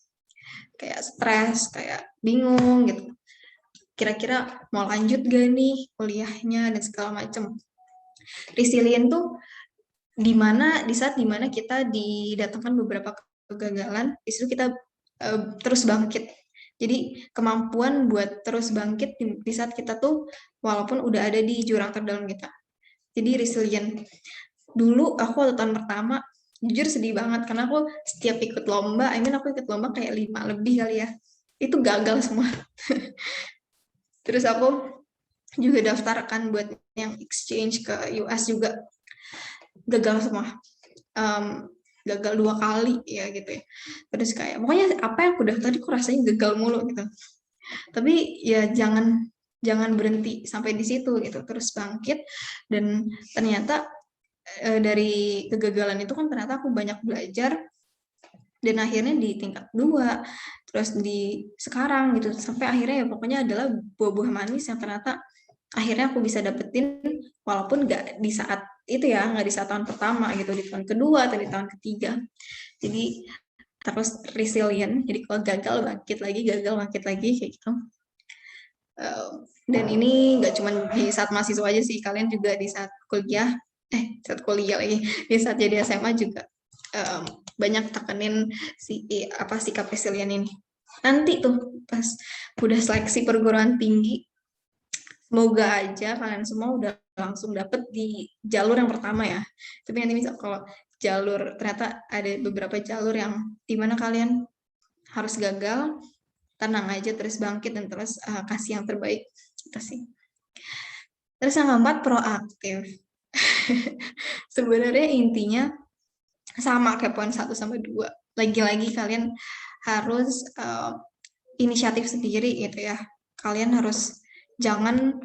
stres, kayak bingung gitu. Kira-kira mau lanjut gak nih kuliahnya dan segala macem. Resilient tuh di saat dimana kita didatangkan beberapa kegagalan, di situ kita terus bangkit. Jadi kemampuan buat terus bangkit di saat kita tuh walaupun udah ada di jurang terdalam kita. Jadi resilient. Dulu aku waktu tahun pertama jujur sedih banget karena aku setiap ikut lomba, aku ikut lomba kayak 5 lebih kali ya. Itu gagal semua. Terus aku juga daftarkan buat yang exchange ke US juga gagal semua. Gagal 2 kali ya gitu ya. Terus kayak pokoknya apa yang aku daftar aku rasanya gagal mulu gitu. Tapi ya jangan berhenti sampai di situ gitu, terus bangkit. Dan ternyata dari kegagalan itu kan ternyata aku banyak belajar, dan akhirnya di tingkat 2 terus di sekarang gitu, sampai akhirnya ya pokoknya adalah buah-buah manis yang ternyata akhirnya aku bisa dapetin walaupun nggak di saat itu ya, nggak di saat tahun pertama gitu, di tahun kedua atau di tahun ketiga. Jadi terus resilient, jadi kalau gagal bangkit lagi, gagal bangkit lagi kayak gitu. Dan ini nggak cuma di saat mahasiswa aja sih, kalian juga di saat kuliah lagi, di saat jadi SMA juga banyak tekenin sikap resilient ini. Nanti tuh pas udah seleksi perguruan tinggi, semoga aja kalian semua udah langsung dapet di jalur yang pertama ya. Tapi nanti misal kalau jalur, ternyata ada beberapa jalur yang dimana kalian harus gagal, tenang aja, terus bangkit dan terus kasih yang terbaik. Itu sih. Terus yang keempat, proaktif. Sebenarnya intinya sama kayak poin 1 sampai 2. Lagi-lagi kalian harus inisiatif sendiri gitu ya. Kalian harus jangan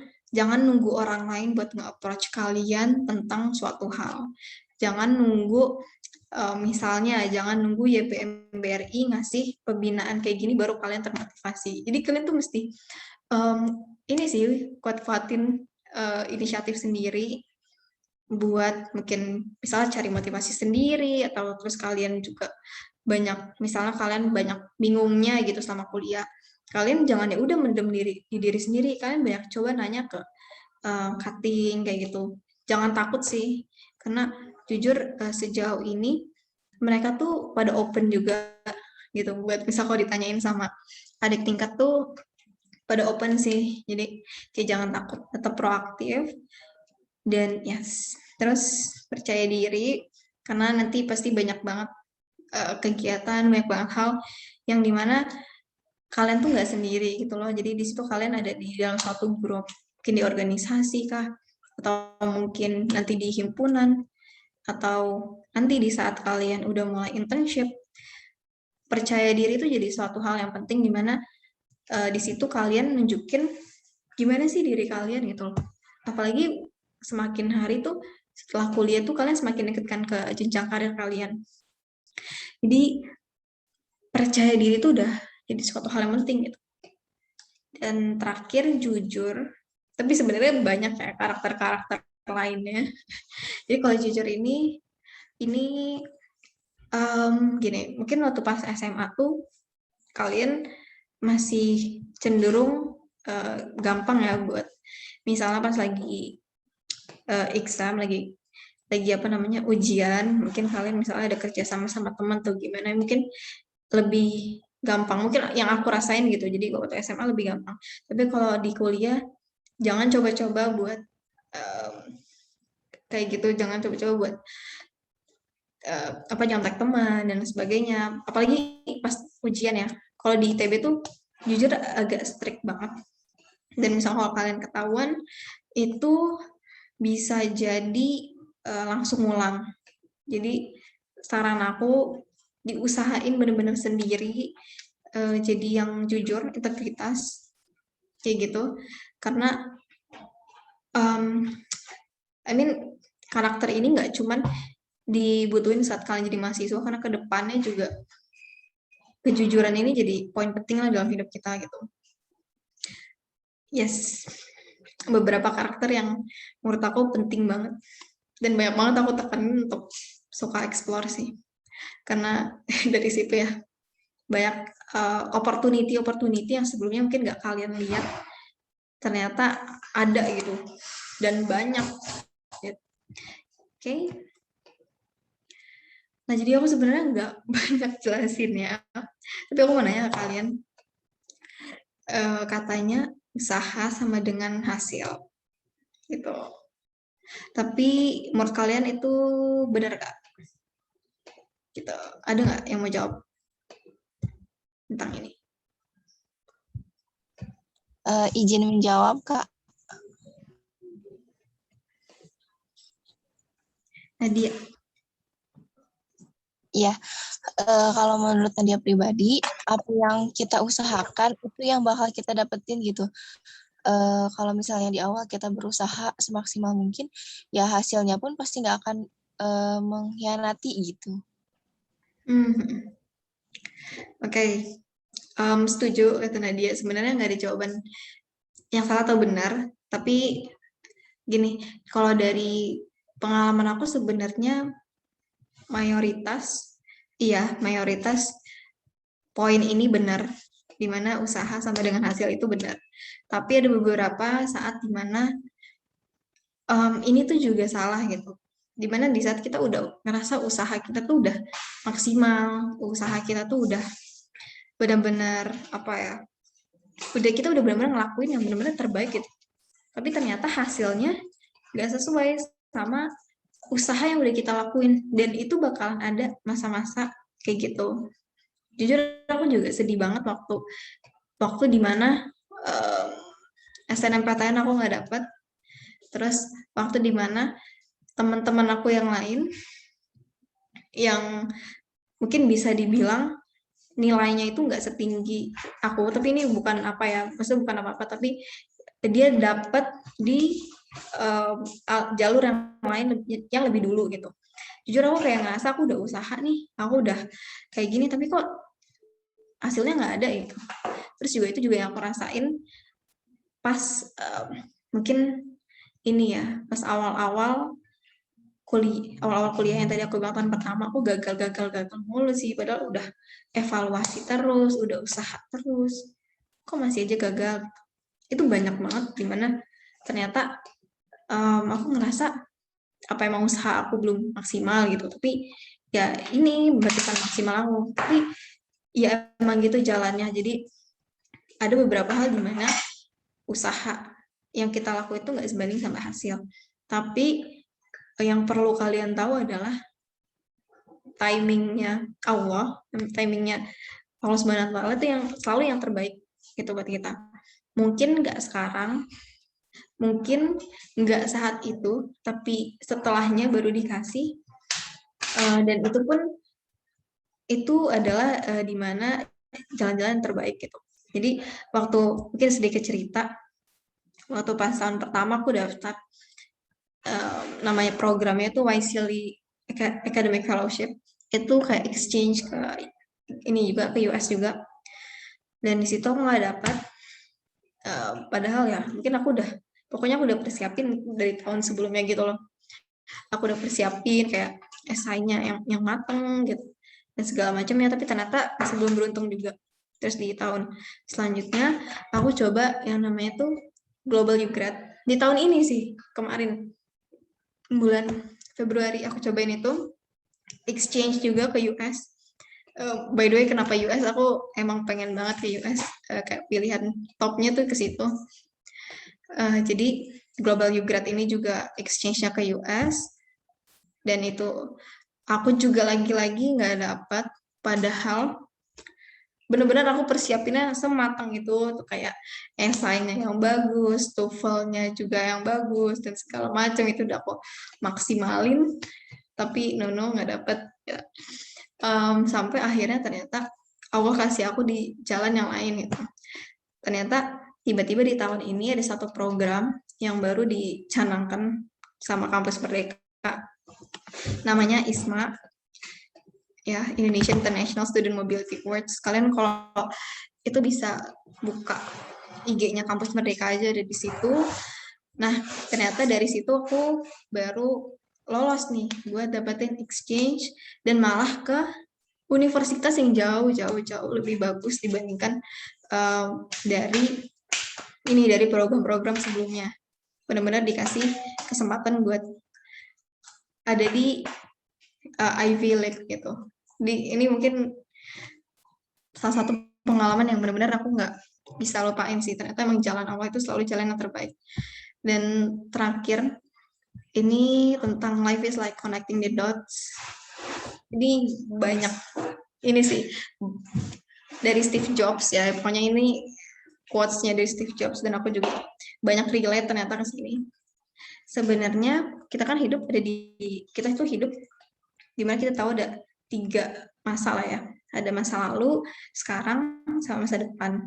nunggu orang lain buat nge-approach kalian tentang suatu hal. Jangan nunggu misalnya jangan nunggu YPM BRI ngasih pembinaan kayak gini baru kalian termotivasi. Jadi kalian tuh mesti ini sih kuat-kuatin inisiatif sendiri buat mungkin misalnya cari motivasi sendiri, atau terus kalian juga misalnya kalian banyak bingungnya gitu sama kuliah, kalian jangan ya udah mendem di diri sendiri, kalian banyak coba nanya ke cutting kayak gitu. Jangan takut sih, karena jujur sejauh ini mereka tuh pada open juga gitu buat misal kalau ditanyain sama adik tingkat tuh pada open sih. Jadi kayak jangan takut, tetap proaktif. Dan terus percaya diri, karena nanti pasti banyak banget kegiatan, banyak banget hal yang dimana kalian tuh nggak sendiri gitu loh. Jadi di situ kalian ada di dalam satu grup, mungkin di organisasi kah, atau mungkin nanti di himpunan, atau nanti di saat kalian udah mulai internship. Percaya diri itu jadi suatu hal yang penting, dimana di situ kalian nunjukin gimana sih diri kalian gitu loh. Apalagi semakin hari tuh setelah kuliah tuh kalian semakin dekatkan ke jenjang karir kalian. Jadi percaya diri itu udah jadi suatu hal yang penting gitu. Dan terakhir, jujur. Tapi sebenarnya banyak kayak karakter-karakter lainnya. Jadi kalau jujur ini gini, mungkin waktu pas SMA tuh kalian masih cenderung gampang ya buat misalnya pas lagi exam, lagi ujian, mungkin kalian misalnya ada kerja sama teman atau gimana, mungkin lebih gampang, mungkin yang aku rasain gitu. Jadi waktu SMA lebih gampang, tapi kalau di kuliah jangan coba-coba buat kayak gitu, jangan coba-coba buat nyontek teman dan sebagainya, apalagi pas ujian ya. Kalau di ITB tuh jujur agak strict banget. Dan misal kalau kalian ketahuan, itu bisa jadi langsung ngulang. Jadi saran aku diusahain bener-bener sendiri, jadi yang jujur, integritas, kayak gitu. Karena I mean karakter ini nggak cuman dibutuhin saat kalian jadi mahasiswa, karena kedepannya juga kejujuran ini jadi poin penting lah dalam hidup kita gitu. Yes, beberapa karakter yang menurut aku penting banget dan banyak banget aku tekanin untuk suka explore sih, karena dari situ ya banyak opportunity yang sebelumnya mungkin nggak kalian lihat ternyata ada gitu dan banyak. Oke. Nah, jadi aku sebenarnya nggak banyak jelasinnya, tapi aku mau nanya ke kalian. Katanya usaha sama dengan hasil, gitu. Tapi menurut kalian itu benar nggak? Gitu. Ada nggak yang mau jawab tentang ini? Izin menjawab, Kak. Nadia. Iya, kalau menurut Nadia pribadi, apa yang kita usahakan itu yang bakal kita dapetin gitu. Kalau misalnya di awal kita berusaha semaksimal mungkin, ya hasilnya pun pasti nggak akan mengkhianati gitu. Oke. Setuju kata Nadia. Sebenarnya nggak ada jawaban yang salah atau benar, tapi gini, kalau dari pengalaman aku sebenarnya mayoritas poin ini benar, di mana usaha sama dengan hasil itu benar. Tapi ada beberapa saat di mana ini tuh juga salah gitu. Di mana di saat kita udah ngerasa usaha kita tuh udah maksimal, usaha kita tuh udah benar-benar kita udah benar-benar ngelakuin yang benar-benar terbaik gitu. Tapi ternyata hasilnya nggak sesuai sama usaha yang udah kita lakuin, dan itu bakalan ada masa-masa kayak gitu. Jujur aku juga sedih banget waktu dimana SNMPTN aku nggak dapet, terus waktu dimana teman-teman aku yang lain yang mungkin bisa dibilang nilainya itu nggak setinggi aku, tapi ini bukan maksudnya bukan apa-apa, tapi dia dapat di jalur yang lain yang lebih dulu gitu. Jujur aku kayak ngerasa aku udah usaha nih, aku udah kayak gini, tapi kok hasilnya nggak ada gitu. Terus juga itu juga yang aku rasain pas mungkin ini ya, pas awal-awal kuliah yang tadi aku bilang tahun pertama, aku gagal mulu sih, padahal udah evaluasi terus, udah usaha terus, kok masih aja gagal. Itu banyak banget dimana ternyata aku ngerasa apa emang usaha aku belum maksimal gitu, tapi ya ini batasan maksimal aku, tapi ya emang gitu jalannya. Jadi ada beberapa hal dimana usaha yang kita lakukan itu nggak sebanding sama hasil, tapi yang perlu kalian tahu adalah timingnya Allah Subhanahu wa Ta'ala itu yang selalu yang terbaik gitu buat kita. Mungkin nggak sekarang, mungkin nggak saat itu, tapi setelahnya baru dikasih, dan itu pun itu adalah di mana jalan-jalan terbaik gitu. Jadi waktu mungkin sedikit cerita, waktu pas tahun pertama aku daftar, namanya programnya itu Wisely Academic Fellowship, itu kayak exchange ke ini juga, ke US juga, dan di situ aku nggak dapat, padahal ya mungkin aku udah persiapin dari tahun sebelumnya gitu loh, aku udah persiapin kayak esainya yang mateng gitu dan segala macamnya, tapi ternyata masih belum beruntung juga. Terus di tahun selanjutnya aku coba yang namanya tuh Global UGrad di tahun ini sih, kemarin bulan Februari aku cobain itu exchange juga ke US. By the way, kenapa US? Aku emang pengen banget ke US, kayak pilihan topnya tuh ke situ. Jadi Global UGrad ini juga exchange-nya ke US, dan itu aku juga lagi-lagi nggak dapat, padahal bener-bener aku persiapinnya sematang itu tuh, kayak esainya yang bagus, TOEFL-nya juga yang bagus dan segala macam itu udah aku maksimalin, tapi nggak dapet ya. Sampai akhirnya ternyata Allah kasih aku di jalan yang lain gitu. Ternyata tiba-tiba di tahun ini ada satu program yang baru dicanangkan sama Kampus Merdeka, namanya ISMA, ya, Indonesia International Student Mobility Awards. Kalian kalau itu bisa buka IG-nya Kampus Merdeka aja, ada di situ. Nah, ternyata dari situ aku baru lolos nih buat dapetin exchange dan malah ke universitas yang jauh lebih bagus dibandingkan dari program-program sebelumnya. Benar-benar dikasih kesempatan buat ada di Ivy League gitu. Ini mungkin salah satu pengalaman yang benar-benar aku nggak bisa lupain sih. Ternyata emang jalan awal itu selalu jalan yang terbaik. Dan terakhir, ini tentang life is like connecting the dots. Ini banyak, ini sih, dari Steve Jobs ya. Pokoknya ini quotes-nya dari Steve Jobs, dan aku juga banyak relate ternyata ke sini. Sebenarnya kita kan hidup kita itu hidup dimana kita tahu ada 3 masa lah ya. Ada masa lalu, sekarang, sama masa depan.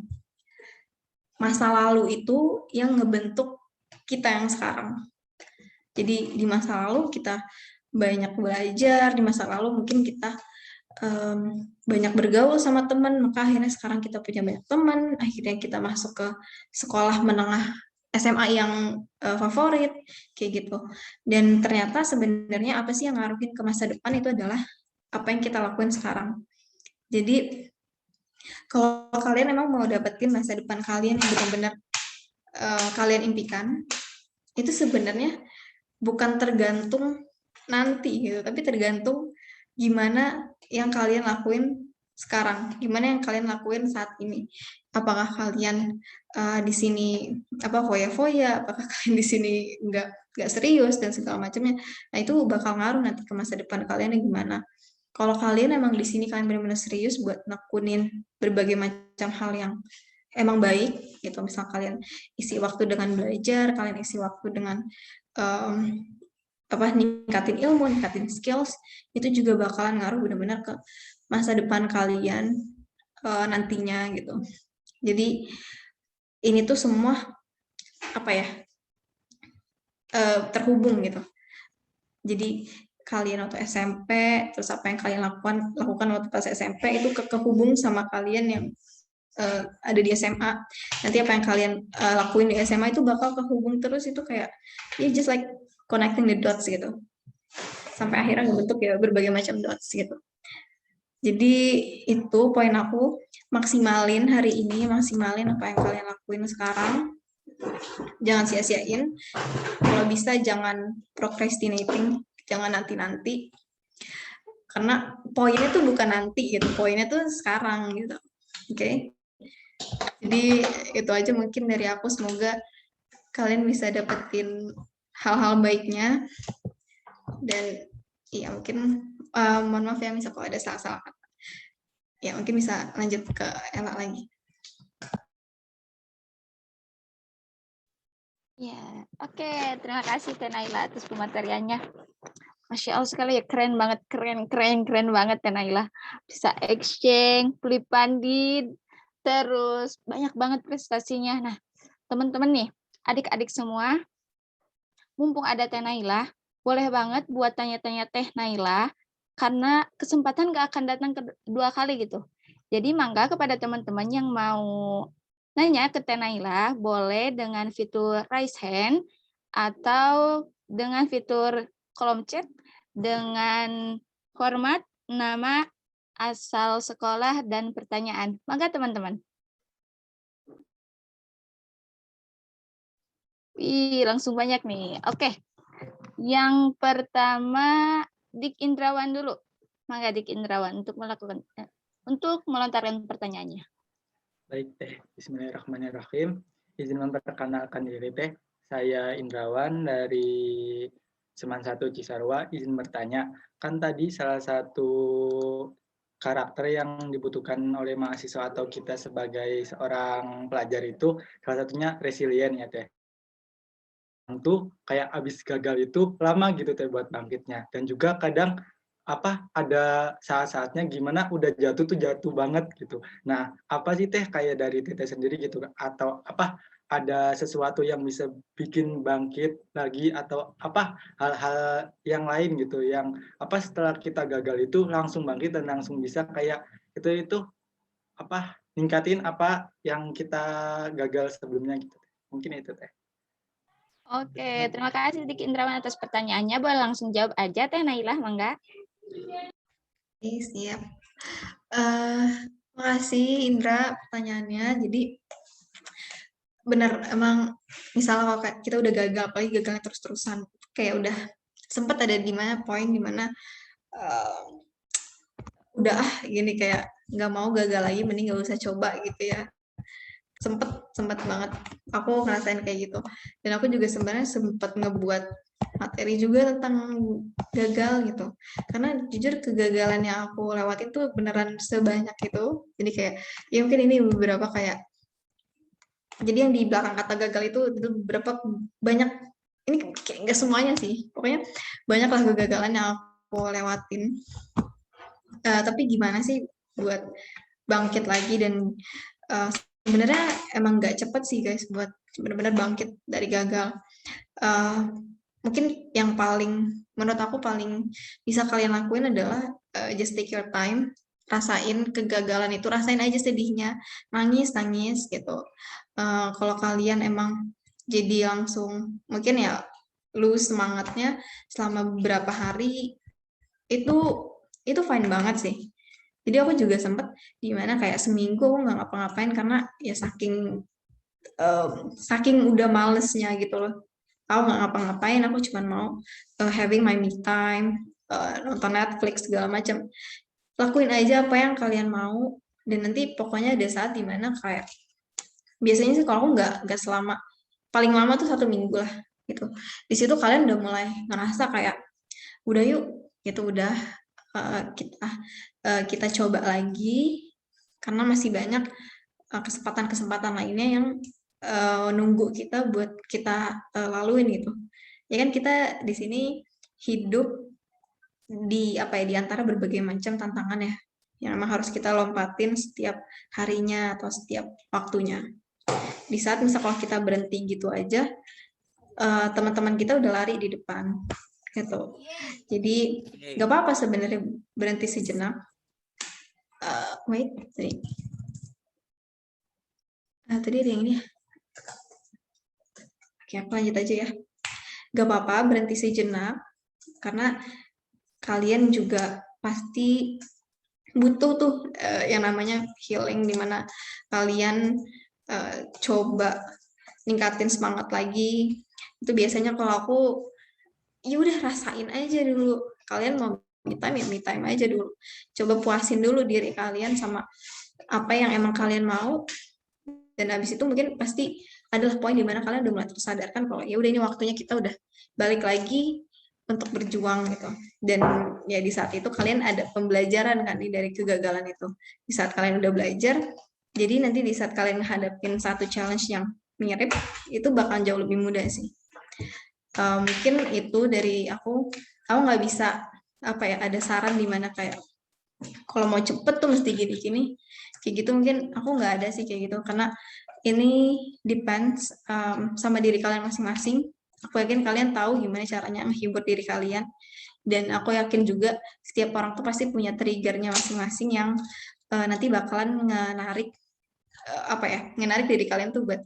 Masa lalu itu yang ngebentuk kita yang sekarang. Jadi di masa lalu kita banyak belajar, di masa lalu mungkin kita banyak bergaul sama teman, maka akhirnya sekarang kita punya banyak teman, akhirnya kita masuk ke sekolah menengah SMA yang favorit, kayak gitu. Dan ternyata sebenarnya apa sih yang ngaruhin ke masa depan itu adalah apa yang kita lakuin sekarang. Jadi kalau kalian emang mau dapetin masa depan kalian yang benar-benar kalian impikan, itu sebenarnya bukan tergantung nanti gitu, tapi tergantung gimana yang kalian lakuin sekarang, gimana yang kalian lakuin saat ini. Apakah kalian di sini foya-foya, apakah kalian di sini nggak serius dan segala macamnya. Nah, itu bakal ngaruh nanti ke masa depan kalian gimana. Kalau kalian emang di sini kalian benar-benar serius buat nekunin berbagai macam hal yang emang baik gitu, misal kalian isi waktu dengan belajar, kalian isi waktu dengan ningkatin ilmu, ningkatin skills, itu juga bakalan ngaruh benar-benar ke masa depan kalian nantinya gitu. Jadi ini tuh semua terhubung gitu. Jadi kalian waktu SMP, terus apa yang kalian lakukan waktu pas SMP itu kehubung sama kalian yang ada di SMA. Nanti apa yang kalian lakuin di SMA itu bakal kehubung terus, itu kayak just like connecting the dots gitu. Sampai akhirnya ngebentuk ya berbagai macam dots gitu. Jadi itu poin aku, maksimalin hari ini, maksimalin apa yang kalian lakuin sekarang. Jangan sia-siain. Kalau bisa jangan procrastinating, jangan nanti-nanti. Karena poinnya tuh bukan nanti gitu, poinnya tuh sekarang gitu. Oke. Jadi itu aja mungkin dari aku, semoga kalian bisa dapetin hal-hal baiknya. Dan iya mungkin mohon maaf ya misal kalau ada salah-salah kata. Ya mungkin bisa lanjut ke Ella lagi. Ya, oke. Terima kasih Teh Naila atas pemateriannya. Masya Allah sekali ya, keren banget, keren banget Teh Naila. Bisa exchange, Fully Funded, terus banyak banget prestasinya. Nah, teman-teman nih, adik-adik semua, mumpung ada Teh Naila, boleh banget buat tanya-tanya Teh Naila, karena kesempatan gak akan datang kedua kali gitu. Jadi mangga kepada teman-teman yang mau nanya ke Teh Naila, boleh dengan fitur raise hand atau dengan fitur kolom chat dengan format nama, asal sekolah, dan pertanyaan. Mangga teman-teman. Wih, langsung banyak nih. Oke. Yang pertama Dik Indrawan dulu. Mangga Dik Indrawan untuk melontarkan pertanyaannya. Baik Teh, Bismillahirrahmanirrahim. Izin memperkenalkan diri Teh. Saya Indrawan dari Seman 1 Cisarua. Izin bertanya, kan tadi salah satu karakter yang dibutuhkan oleh mahasiswa atau kita sebagai seorang pelajar itu salah satunya resilient ya Teh. Tuh kayak abis gagal itu lama gitu Teh buat bangkitnya, dan juga kadang ada saat-saatnya gimana udah jatuh tuh jatuh banget gitu. Nah, apa sih Teh kayak dari Teteh sendiri gitu atau ada sesuatu yang bisa bikin bangkit lagi atau hal-hal yang lain gitu yang setelah kita gagal itu langsung bangkit dan langsung bisa kayak itu ningkatin apa yang kita gagal sebelumnya gitu. Mungkin itu Teh. Oke, terima kasih Dik Indrawan atas pertanyaannya. Boleh langsung jawab aja Teh Nailah, mangga. Oke, siap. Makasih Indra pertanyaannya. Jadi benar emang misalnya kalau kita udah gagal, apalagi gagalnya terus-terusan, kayak udah sempat ada di mana poin di mana udah gini kayak nggak mau gagal lagi, mending nggak usah coba gitu ya. Sempet banget aku ngerasain kayak gitu, dan aku juga sebenarnya sempat ngebuat materi juga tentang gagal gitu, karena jujur kegagalan yang aku lewatin tuh beneran sebanyak itu. Jadi kayak ya mungkin ini beberapa kayak, jadi yang di belakang kata gagal itu beberapa banyak, ini kayak nggak semuanya sih, pokoknya banyak lah kegagalan yang aku lewatin. Tapi gimana sih buat bangkit lagi, dan sebenarnya emang nggak cepet sih guys buat benar-benar bangkit dari gagal. Mungkin yang menurut aku paling bisa kalian lakuin adalah just take your time, rasain kegagalan itu, rasain aja sedihnya, nangis gitu. Kalau kalian emang jadi langsung mungkin ya lose semangatnya selama beberapa hari, itu fine banget sih. Jadi aku juga sempet dimana kayak seminggu aku nggak ngapa-ngapain karena ya saking udah malesnya gitu loh. Aku nggak ngapa-ngapain, aku cuma mau having my me time, nonton Netflix segala macam. Lakuin aja apa yang kalian mau, dan nanti pokoknya ada saat dimana kayak biasanya sih kalau aku nggak selama, paling lama tuh 1 minggu lah gitu. Di situ kalian udah mulai ngerasa kayak udah yuk gitu, udah kita coba lagi karena masih banyak kesempatan-kesempatan lainnya yang nunggu kita buat kita laluin gitu. Ya kan kita di sini hidup di di antara berbagai macam tantangan ya, yang memang harus kita lompatin setiap harinya atau setiap waktunya. Di saat misal kalau kita berhenti gitu aja, teman-teman kita udah lari di depan gitu. Jadi nggak apa-apa sebenarnya berhenti sejenak. Tadi ada yang ini ya. Oke, aku lanjut aja ya. Gak apa-apa berhenti sejenak, karena kalian juga pasti butuh tuh yang namanya healing, dimana kalian coba ningkatin semangat lagi. Itu biasanya kalau aku, ya udah rasain aja dulu. Kalian mau me time ya me time aja dulu. Coba puasin dulu diri kalian sama apa yang emang kalian mau. Dan habis itu mungkin pasti adalah poin dimana kalian udah mulai tersadarkan kalau ya udah ini waktunya kita udah balik lagi untuk berjuang gitu. Dan ya di saat itu kalian ada pembelajaran kan nih dari kegagalan itu. Di saat kalian udah belajar, jadi nanti di saat kalian menghadapin satu challenge yang mirip, itu bakal jauh lebih mudah sih. Mungkin itu dari aku nggak bisa ada saran dimana kayak kalau mau cepet tuh mesti gini-gini kayak gitu, mungkin aku nggak ada sih kayak gitu, karena ini depends sama diri kalian masing-masing. Aku yakin kalian tahu gimana caranya menghibur diri kalian, dan aku yakin juga setiap orang tuh pasti punya triggernya masing-masing yang nanti bakalan ngenarik ngenarik diri kalian tuh buat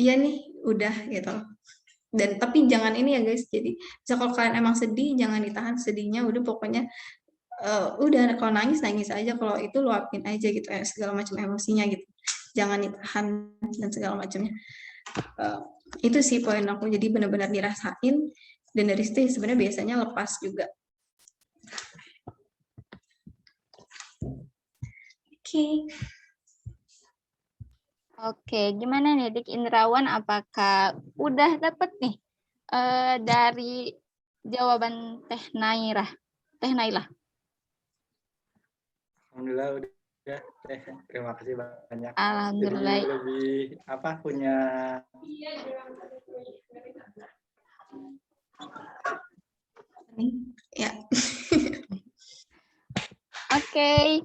iya nih udah gitu. Dan tapi jangan ini ya guys, jadi bisa kalau kalian emang sedih jangan ditahan sedihnya, udah pokoknya udah kalau nangis aja, kalau itu luapin aja gitu ya segala macam emosinya gitu, jangan ditahan dan segala macamnya. Itu sih poin aku, jadi benar-benar dirasain, dan dari situ sebenarnya biasanya lepas juga. Oke, gimana nih Dik Indrawan, apakah udah dapet nih dari jawaban Teh Nailah? Alhamdulillah udah. Terima kasih banyak. Jadi Alhamdulillah. lebih punya Ya. Oke.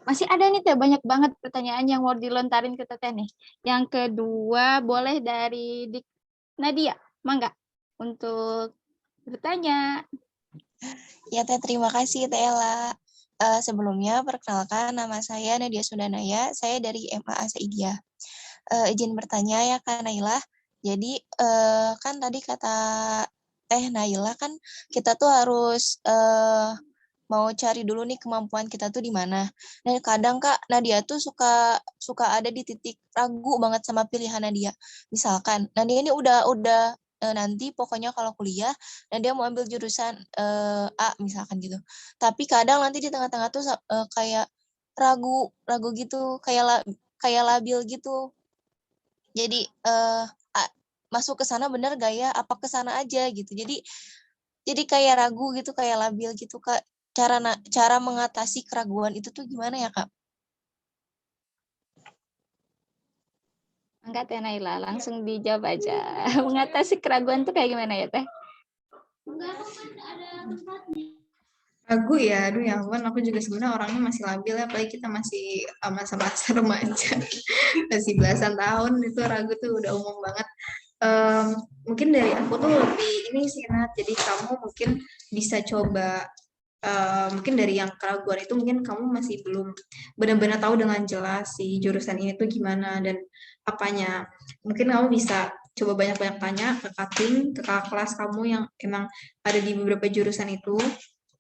Masih ada nih Teh, banyak banget pertanyaan yang mau dilontarin ke Teteh nih. Yang kedua boleh dari Dik Nadia, mangga untuk bertanya. Ya Teh, terima kasih Teh Ella. Sebelumnya perkenalkan nama saya Nadia Sundanaya, saya dari MA Asaidia. Izin bertanya ya Kak Naila. Jadi kan tadi kata Teh Naila kan kita tuh harus mau cari dulu nih kemampuan kita tuh di mana. Dan kadang Kak Nadia tuh suka ada di titik ragu banget sama pilihan Nadia. Misalkan Nadia ini udah nanti pokoknya kalau kuliah Nadia mau ambil jurusan A misalkan gitu. Tapi kadang nanti di tengah-tengah tuh kayak ragu gitu, kayak labil gitu. Jadi masuk ke sana bener gak ya? Apa ke sana aja gitu. Jadi kayak ragu gitu, kayak labil gitu Kak. Cara mengatasi keraguan itu tuh gimana ya Kak? Enggak Teh Naila, langsung dijawab aja. Mengatasi keraguan tuh kayak gimana ya Teh? Ragu ya, aduh ya ampun, aku juga sebenarnya orangnya masih labil ya, apalagi kita masih masa-masa remaja, masih belasan tahun, itu ragu tuh udah umum banget. Mungkin dari aku tuh lebih ini sih Nat, jadi kamu mungkin bisa coba mungkin dari yang keraguan itu mungkin kamu masih belum benar-benar tahu dengan jelas si jurusan ini tuh gimana dan apanya. Mungkin kamu bisa coba banyak-banyak tanya ke cutting, ke kakak kelas kamu yang emang ada di beberapa jurusan itu.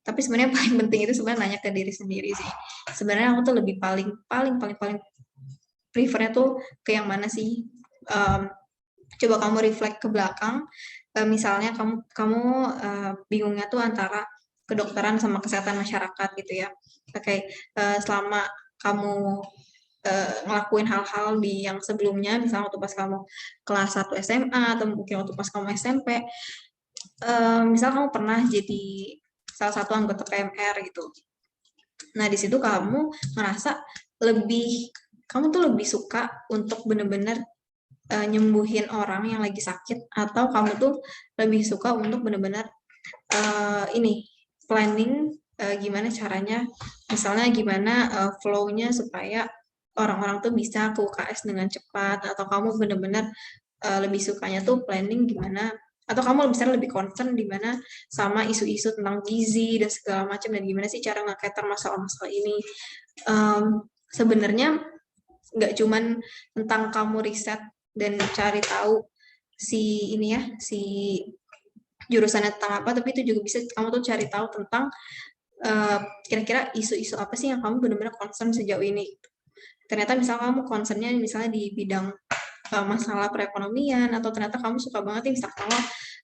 Tapi sebenarnya paling penting itu sebenarnya nanya ke diri sendiri sih. Sebenarnya aku tuh lebih paling prefernya tuh ke yang mana sih? Coba kamu reflect ke belakang. Misalnya kamu bingungnya tuh antara kedokteran sama kesehatan masyarakat gitu ya. Oke, selama kamu ngelakuin hal-hal di yang sebelumnya, misalnya waktu pas kamu kelas 1 SMA atau mungkin waktu pas kamu SMP, misal kamu pernah jadi salah satu anggota PMR gitu. Nah, di situ kamu ngerasa kamu tuh lebih suka untuk bener-bener nyembuhin orang yang lagi sakit, atau kamu tuh lebih suka untuk bener-bener planning gimana caranya, misalnya gimana flow-nya supaya orang-orang tuh bisa ke UKS dengan cepat, atau kamu bener-bener lebih sukanya tuh planning gimana, atau kamu misalnya lebih concern di mana sama isu-isu tentang gizi dan segala macam, dan gimana sih cara nge-cater masalah-masalah ini. Sebenarnya nggak cuman tentang kamu riset dan cari tahu si jurusannya tentang apa, tapi itu juga bisa kamu tuh cari tahu tentang kira-kira isu-isu apa sih yang kamu benar-benar concern sejauh ini. Ternyata misalnya kamu concernnya misalnya di bidang masalah perekonomian, atau ternyata kamu suka banget nih misalnya kamu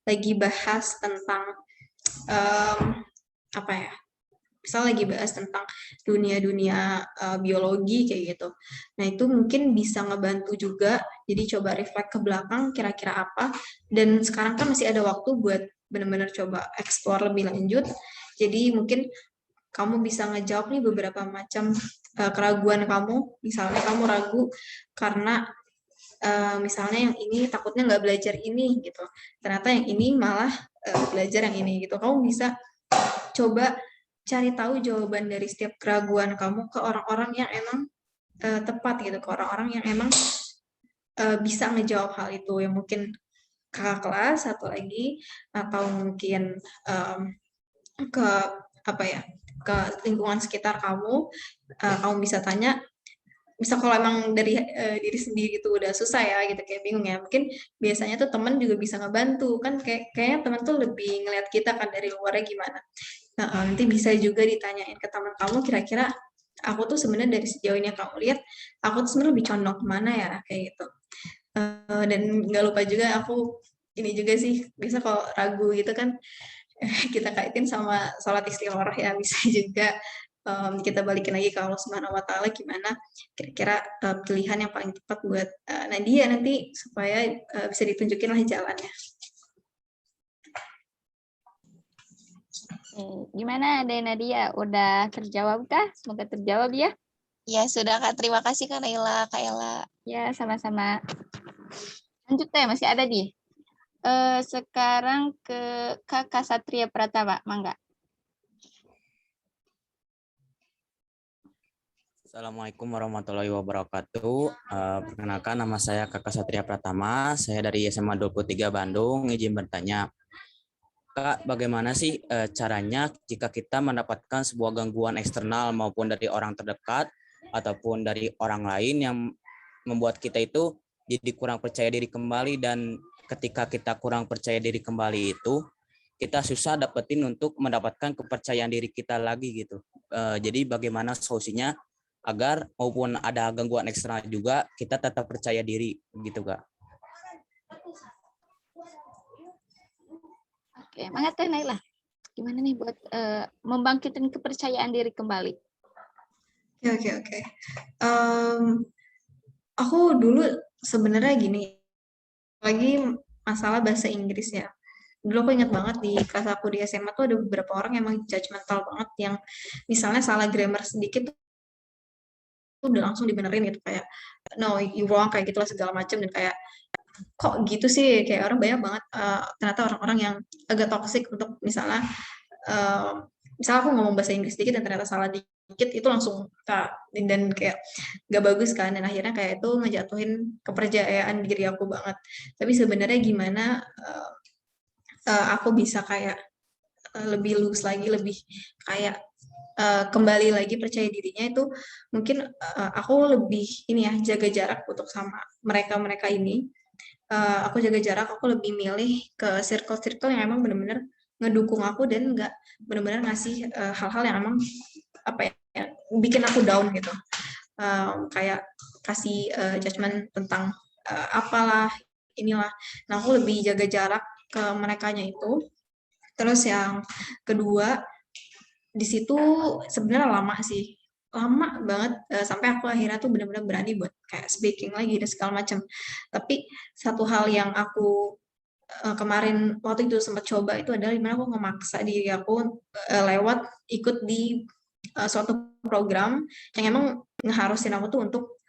lagi bahas tentang misalnya lagi bahas tentang dunia biologi kayak gitu. Nah, itu mungkin bisa ngebantu juga. Jadi coba reflect ke belakang kira-kira apa. Dan sekarang kan masih ada waktu buat benar-benar coba explore lebih lanjut. Jadi mungkin kamu bisa ngejawab nih beberapa macam keraguan kamu. Misalnya kamu ragu karena misalnya yang ini takutnya nggak belajar ini gitu. Ternyata yang ini malah belajar yang ini gitu. Kamu bisa coba cari tahu jawaban dari setiap keraguan kamu ke orang-orang yang emang tepat gitu, ke orang-orang yang emang bisa ngejawab hal itu, yang mungkin kakak kelas satu lagi, atau mungkin ke ke lingkungan sekitar kamu. Kamu bisa tanya, bisa kalau emang dari diri sendiri itu udah susah ya gitu, kayak bingung ya, mungkin biasanya tuh teman juga bisa ngebantu kan, kayaknya teman tuh lebih ngeliat kita kan dari luarnya gimana. Nah, nanti bisa juga ditanyain ke teman kamu, kira-kira aku tuh sebenarnya dari sejauh ini yang kamu lihat, aku tuh sebenarnya lebih condong kemana ya, kayak gitu. Dan nggak lupa juga aku ini juga sih, bisa kalau ragu gitu kan, kita kaitin sama sholat istikharah ya, bisa juga kita balikin lagi ke Allah Subhanahu wa Ta'ala, gimana kira-kira pilihan yang paling tepat buat Nadia nanti supaya bisa ditunjukin lah jalannya. Gimana Ade Nadia? Udah terjawab kah? Semoga terjawab ya. Ya sudah Kak, terima kasih Kak Naila, Kak Ella. Ya, sama-sama. Lanjut deh, masih ada di. Sekarang ke Kakak Satria Pratama, mangga. Assalamualaikum warahmatullahi wabarakatuh. Perkenalkan, nama saya Kakak Satria Pratama. Saya dari SMA 23 Bandung. Izin bertanya, Kak, bagaimana sih caranya jika kita mendapatkan sebuah gangguan eksternal maupun dari orang terdekat ataupun dari orang lain yang membuat kita itu jadi kurang percaya diri kembali, dan ketika kita kurang percaya diri kembali itu kita susah dapetin untuk mendapatkan kepercayaan diri kita lagi gitu. Jadi bagaimana solusinya agar maupun ada gangguan eksternal juga kita tetap percaya diri gitu, Kak. Oke, mangga Teh Naila. Gimana nih buat membangkitkan kepercayaan diri kembali? Oke. Aku dulu sebenarnya gini, lagi masalah bahasa Inggris ya. Dulu aku ingat banget di kelas aku di SMA tuh ada beberapa orang yang emang judgmental banget, yang misalnya salah grammar sedikit tuh udah langsung dibenerin gitu, kayak no you wrong kayak gitulah segala macam, dan kayak kok gitu sih, kayak orang banyak banget ternyata orang-orang yang agak toxic untuk misalnya aku ngomong bahasa Inggris sedikit dan ternyata salah dikit itu langsung dan kayak gak bagus kan, dan akhirnya kayak itu ngejatuhin kepercayaan diri aku banget. Tapi sebenarnya gimana aku bisa kayak lebih loose lagi, lebih kayak kembali lagi percaya dirinya itu mungkin aku lebih ini ya, jaga jarak untuk sama mereka ini. Aku jaga jarak, aku lebih milih ke circle-circle yang emang bener-bener ngedukung aku dan nggak bener-bener ngasih hal-hal yang emang apa ya, bikin aku down gitu. Kayak kasih judgement tentang apalah inilah. Nah, aku lebih jaga jarak ke merekanya itu. Terus yang kedua, di situ sebenarnya lama banget sampai aku akhirnya tuh benar-benar berani buat kayak speaking lagi dan segala macam. Tapi satu hal yang aku kemarin waktu itu sempat coba itu adalah gimana aku memaksa diri aku lewat ikut di suatu program yang emang ngeharusin aku tuh untuk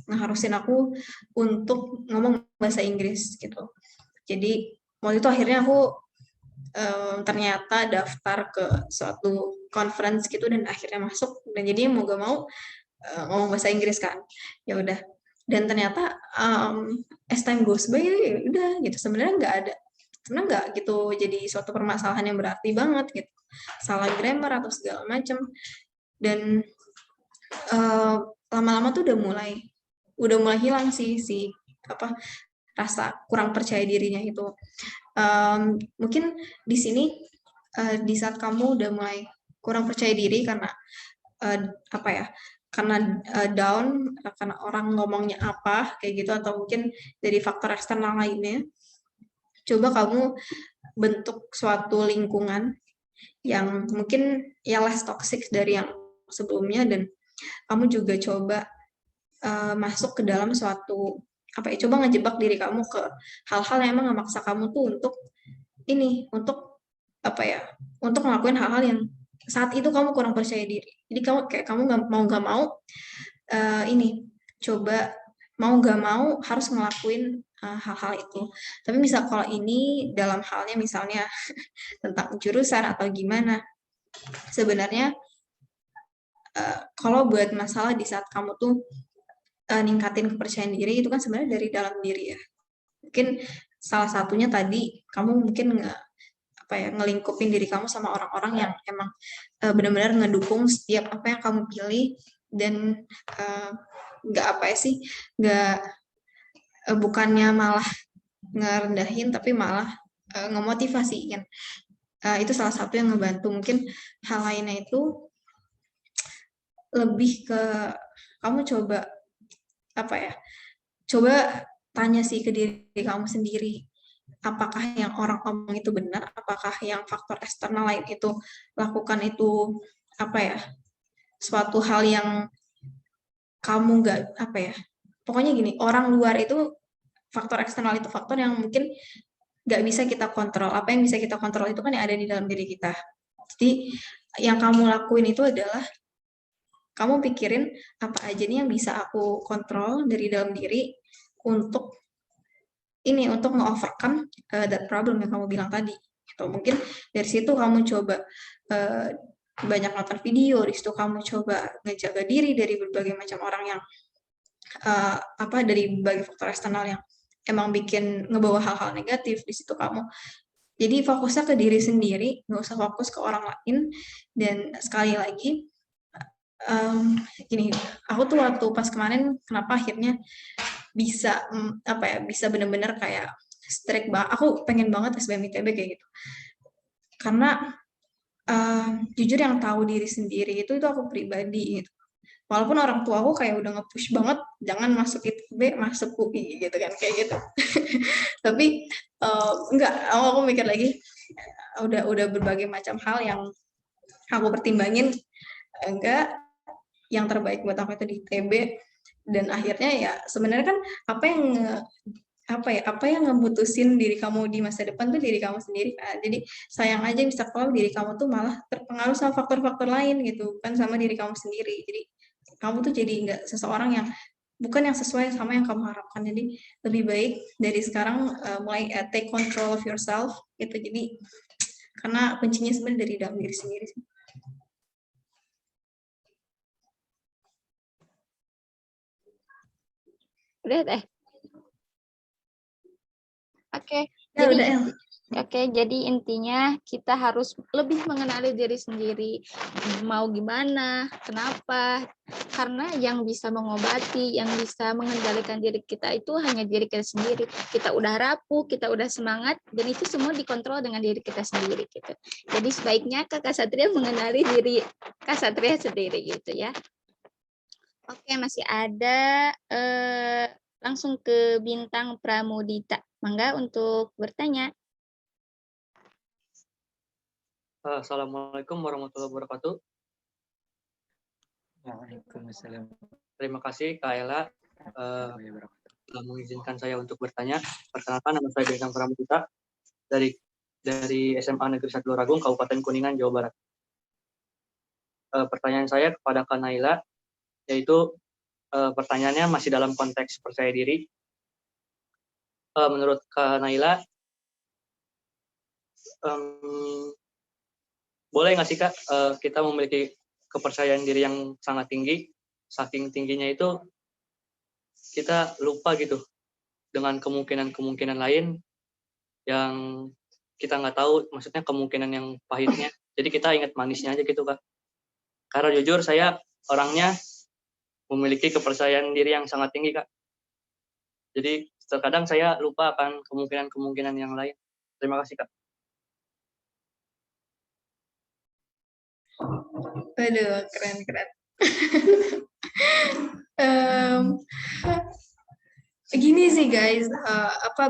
ngeharusin aku untuk ngomong bahasa Inggris gitu. Jadi waktu itu akhirnya aku ternyata daftar ke suatu conference gitu dan akhirnya masuk, dan jadi mau gak mau ngomong bahasa Inggris kan, ya udah. Dan ternyata as time goes by ya udah gitu, sebenarnya nggak gitu jadi suatu permasalahan yang berarti banget gitu, salah grammar atau segala macam. Dan lama-lama tuh udah mulai hilang sih rasa kurang percaya dirinya itu. Mungkin di sini di saat kamu udah mulai kurang percaya diri karena down karena orang ngomongnya apa kayak gitu, atau mungkin dari faktor eksternal lainnya, coba kamu bentuk suatu lingkungan yang mungkin ya less toxic dari yang sebelumnya, dan kamu juga coba masuk ke dalam suatu coba ngejebak diri kamu ke hal-hal yang emang memaksa kamu tuh untuk untuk ngelakuin hal-hal yang saat itu kamu kurang percaya diri. Jadi kamu nggak mau coba mau nggak mau harus ngelakuin hal-hal itu. Tapi misal kalau ini dalam halnya misalnya tentang jurusan atau gimana, sebenarnya kalau buat masalah di saat kamu tuh ningkatin kepercayaan diri itu kan sebenarnya dari dalam diri ya. Mungkin salah satunya tadi kamu mungkin ngelingkupin diri kamu sama orang-orang yang emang benar-benar ngedukung setiap apa yang kamu pilih, dan bukannya malah ngerendahin tapi malah ngemotivasi kan. Itu salah satu yang ngebantu. Mungkin hal lainnya itu lebih ke kamu coba tanya sih ke diri kamu sendiri, apakah yang orang omong itu benar, apakah yang faktor eksternal lain itu lakukan itu suatu hal yang kamu nggak pokoknya gini, orang luar itu faktor eksternal itu faktor yang mungkin nggak bisa kita kontrol. Apa yang bisa kita kontrol itu kan yang ada di dalam diri kita. Jadi yang kamu lakuin itu adalah kamu pikirin apa aja nih yang bisa aku kontrol dari dalam diri untuk untuk nge-overcome that problem yang kamu bilang tadi. Atau mungkin dari situ kamu coba banyak nonton video, di situ kamu coba ngejaga diri dari berbagai macam orang yang dari berbagai faktor eksternal yang emang bikin ngebawa hal-hal negatif. Di situ kamu jadi fokusnya ke diri sendiri, nggak usah fokus ke orang lain. Dan sekali lagi gini, aku tuh waktu pas kemarin kenapa akhirnya bisa bisa bener-bener kayak strict banget. Aku pengen banget SBM ITB kayak gitu. Karena jujur yang tahu diri sendiri itu aku pribadi gitu. Walaupun orang tua aku kayak udah nge-push banget jangan masuk ITB, masuk UI gitu kan kayak gitu. Tapi enggak, aku mikir lagi udah berbagai macam hal yang aku pertimbangin, enggak, yang terbaik buat aku itu di ITB. Dan akhirnya ya sebenarnya kan apa yang ngebutusin diri kamu di masa depan tuh diri kamu sendiri kan. Jadi sayang aja bisa kalau diri kamu tuh malah terpengaruh sama faktor-faktor lain gitu, kan sama diri kamu sendiri. Jadi kamu tuh jadi nggak seseorang yang bukan yang sesuai sama yang kamu harapkan. Jadi lebih baik dari sekarang mulai take control of yourself gitu. Jadi karena kuncinya sebenarnya dari dalam diri sendiri sih. Udah teh. Oke, Ya, jadi udah, El. jadi intinya kita harus lebih mengenali diri sendiri, mau gimana, kenapa, karena yang bisa mengobati, yang bisa mengendalikan diri kita itu hanya diri kita sendiri. Kita udah rapuh, kita udah semangat, dan itu semua dikontrol dengan diri kita sendiri gitu. Jadi sebaiknya Kakak Satria mengenali diri Kak Satria sendiri gitu ya. Oke, masih ada langsung ke Bintang Pramudita. Mangga untuk bertanya. Assalamualaikum warahmatullahi wabarakatuh. Waalaikumsalam. Terima kasih Kak Ella telah mengizinkan saya untuk bertanya. Perkenalkan, nama saya Bintang Pramudita dari SMA Negeri 1 Luragung, Kabupaten Kuningan, Jawa Barat. Pertanyaan saya kepada Kak Naila, yaitu pertanyaannya masih dalam konteks percaya diri. Menurut Kak Naila, boleh nggak sih Kak kita memiliki kepercayaan diri yang sangat tinggi, saking tingginya itu kita lupa gitu dengan kemungkinan-kemungkinan lain yang kita nggak tahu, maksudnya kemungkinan yang pahitnya. Jadi kita ingat manisnya aja gitu Kak. Karena jujur saya orangnya memiliki kepercayaan diri yang sangat tinggi Kak. Jadi terkadang saya lupa akan kemungkinan-kemungkinan yang lain. Terima kasih Kak. Waduh, keren. Gini sih guys,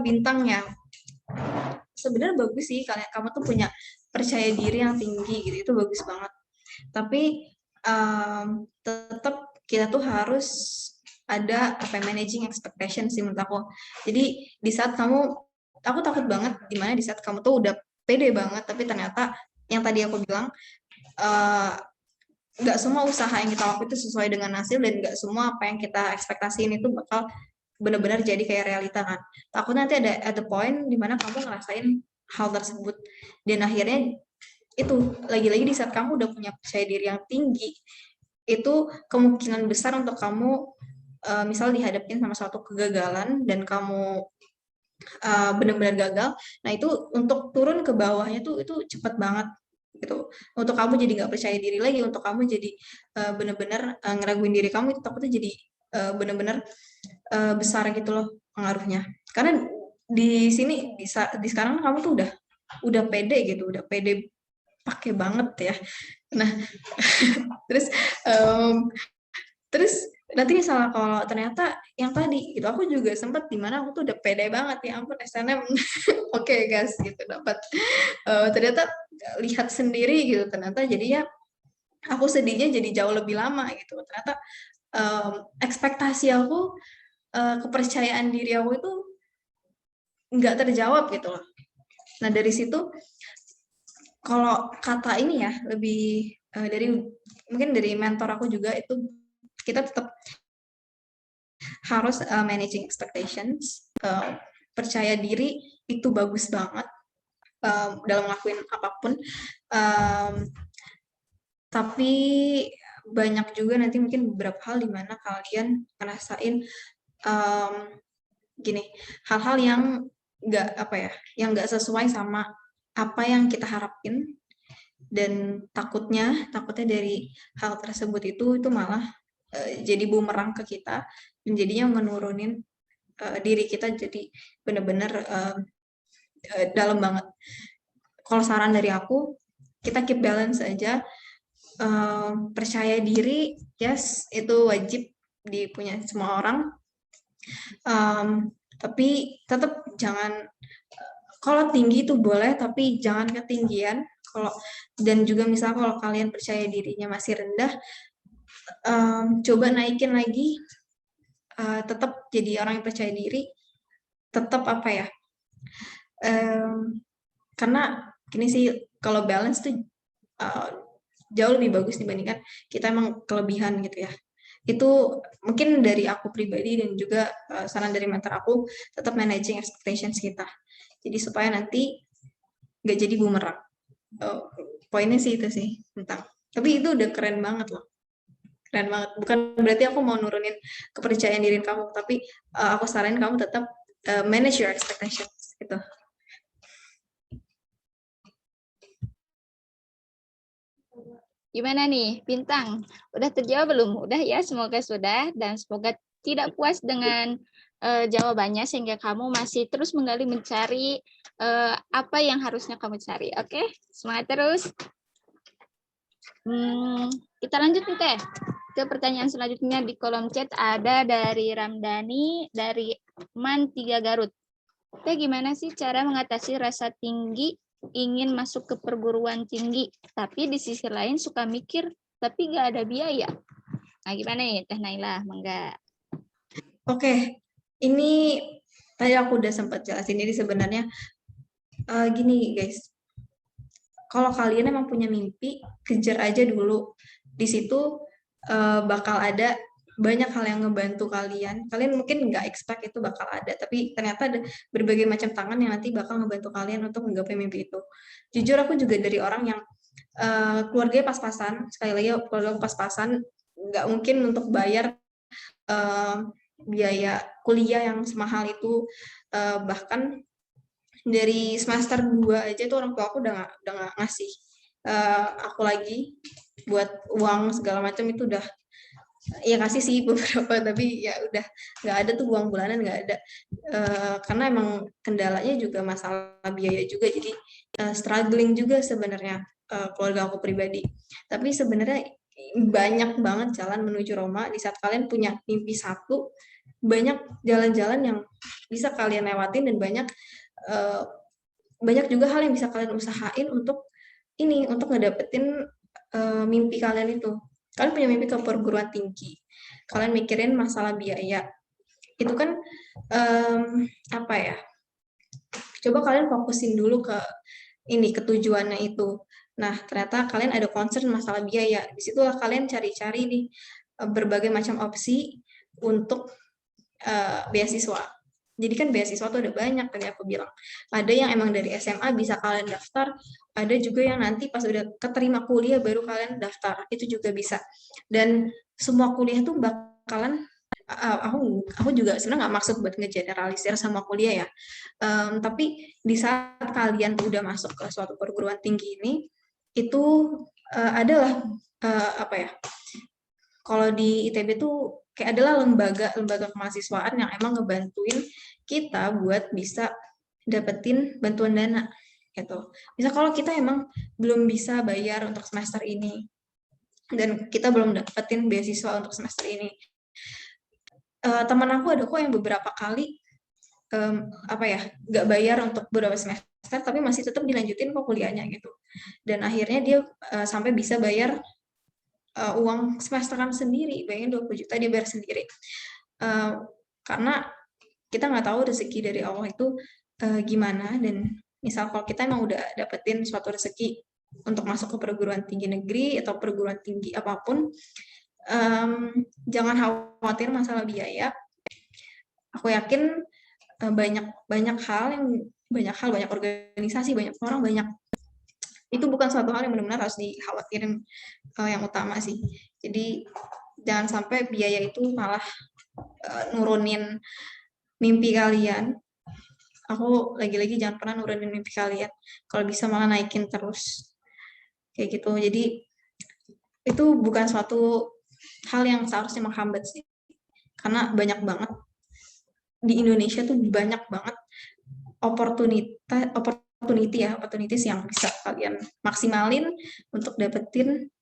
bintangnya sebenarnya bagus sih, kamu tuh punya percaya diri yang tinggi gitu, itu bagus banget. Tapi tetap kita tuh harus ada managing expectation sih menurut aku. Jadi di saat aku takut banget dimana di saat kamu tuh udah pede banget, tapi ternyata yang tadi aku bilang nggak semua usaha yang kita lakukan itu sesuai dengan hasil, dan nggak semua apa yang kita ekspektasiin itu bakal benar-benar jadi kayak realita kan. Takut nanti ada at the point dimana kamu ngerasain hal tersebut, dan akhirnya itu lagi-lagi di saat kamu udah punya percaya diri yang tinggi, itu kemungkinan besar untuk kamu misal dihadapin sama suatu kegagalan dan kamu benar-benar gagal, nah itu untuk turun ke bawahnya tuh itu cepat banget gitu. Untuk kamu jadi nggak percaya diri lagi, untuk kamu jadi benar-benar ngeraguin diri kamu, itu takutnya jadi benar-benar besar gitu loh pengaruhnya. Karena di sini di sekarang kamu tuh udah pede gitu, udah pede pakai banget ya. Nah, terus nanti misalnya kalau ternyata yang tadi itu aku juga sempat dimana aku tuh udah pede banget ya ampun SNM oke guys gitu dapat ternyata lihat sendiri gitu, ternyata jadinya aku sedihnya jadi jauh lebih lama gitu. Ternyata ekspektasi aku kepercayaan diri aku itu nggak terjawab gitu loh. Nah dari situ kalau kata ini ya lebih dari mungkin dari mentor aku juga itu kita tetap harus managing expectations, percaya diri itu bagus banget dalam ngelakuin apapun, tapi banyak juga nanti mungkin beberapa hal di mana kalian ngerasain gini, hal-hal yang yang nggak sesuai sama apa yang kita harapin, dan takutnya dari hal tersebut itu malah jadi bumerang ke kita dan jadinya menurunin diri kita jadi benar-benar dalam banget. Kalau saran dari aku, kita keep balance aja, percaya diri, yes itu wajib dipunya semua orang, tapi tetap jangan, kalau tinggi itu boleh tapi jangan ketinggian. Dan juga misal kalau kalian percaya dirinya masih rendah, coba naikin lagi, tetap jadi orang yang percaya diri, tetap karena gini sih, kalau balance tuh jauh lebih bagus dibandingkan kita emang kelebihan gitu ya. Itu mungkin dari aku pribadi dan juga saran dari mentor aku, tetap managing expectations kita. Jadi supaya nanti nggak jadi bumerang. Poinnya sih itu sih tentang. Tapi itu udah keren banget loh. Keren banget. Bukan berarti aku mau nurunin kepercayaan diri kamu, tapi aku saranin kamu tetap manage your expectations gitu. Gimana nih, Bintang? Udah terjawab belum? Udah ya, semoga sudah. Dan semoga tidak puas dengan jawabannya, sehingga kamu masih terus menggali mencari apa yang harusnya kamu cari. Oke? Semangat terus. Kita lanjut nih, Teh. Ke pertanyaan selanjutnya di kolom chat ada dari Ramdhani, dari Man 3 Garut. Teh, gimana sih cara mengatasi rasa tinggi ingin masuk ke perguruan tinggi, tapi di sisi lain suka mikir, tapi nggak ada biaya? Nah, gimana nih, Teh Naila? Mangga. Oke, ini tadi aku udah sempat jelasin. Jadi sebenarnya gini guys, kalau kalian emang punya mimpi, kejar aja dulu. Di situ bakal ada banyak hal yang ngebantu kalian. Kalian mungkin nggak expect itu bakal ada, tapi ternyata ada berbagai macam tangan yang nanti bakal ngebantu kalian untuk menggapai mimpi itu. Jujur aku juga dari orang yang keluarganya pas-pasan, sekali lagi keluarga pas-pasan, nggak mungkin untuk bayar biaya kuliah yang semahal itu, bahkan dari semester 2 aja itu orang tua aku udah nggak ngasih aku lagi buat uang segala macam. Itu udah ya kasih sih beberapa, tapi ya udah nggak ada tuh uang bulanan, nggak ada, karena emang kendalanya juga masalah biaya juga, jadi struggling juga sebenarnya keluarga aku pribadi. Tapi sebenarnya banyak banget jalan menuju Roma. Di saat kalian punya mimpi satu, banyak jalan-jalan yang bisa kalian lewatin, dan banyak juga hal yang bisa kalian usahain untuk ngedapetin mimpi kalian itu. Kalian punya mimpi ke perguruan tinggi, kalian mikirin masalah biaya, itu kan coba kalian fokusin dulu ke tujuannya itu. Nah, ternyata kalian ada concern masalah biaya, disitulah kalian cari-cari nih berbagai macam opsi untuk beasiswa. Jadi kan beasiswa tuh ada banyak, tadi aku bilang. Ada yang emang dari SMA bisa kalian daftar, ada juga yang nanti pas udah keterima kuliah baru kalian daftar, itu juga bisa. Dan semua kuliah tuh bakalan, aku juga sebenarnya nggak maksud buat ngegeneralisir sama kuliah ya, tapi di saat kalian udah masuk ke suatu perguruan tinggi ini, itu adalah kalau di ITB tuh kayak adalah lembaga kemahasiswaan yang emang ngebantuin kita buat bisa dapetin bantuan dana gitu. Misal kalau kita emang belum bisa bayar untuk semester ini dan kita belum dapetin beasiswa untuk semester ini, teman aku ada kok yang beberapa kali nggak bayar untuk beberapa semester, tapi masih tetap dilanjutin kok kuliahnya gitu. Dan akhirnya dia sampai bisa bayar uang semesteran sendiri, bayangin 20 juta dia bayar sendiri. Karena kita nggak tahu rezeki dari Allah itu gimana, dan misal kalau kita emang udah dapetin suatu rezeki untuk masuk ke perguruan tinggi negeri atau perguruan tinggi apapun, jangan khawatir masalah biaya. Aku yakin banyak organisasi, banyak orang, itu bukan suatu hal yang benar-benar harus dikhawatirin yang utama sih. Jadi jangan sampai biaya itu malah nurunin mimpi kalian. Aku lagi-lagi jangan pernah nurunin mimpi kalian. Kalau bisa malah naikin terus. Kayak gitu. Jadi itu bukan suatu hal yang seharusnya menghambat sih. Karena banyak banget di Indonesia tuh banyak banget opportunities yang bisa kalian maksimalin untuk dapetin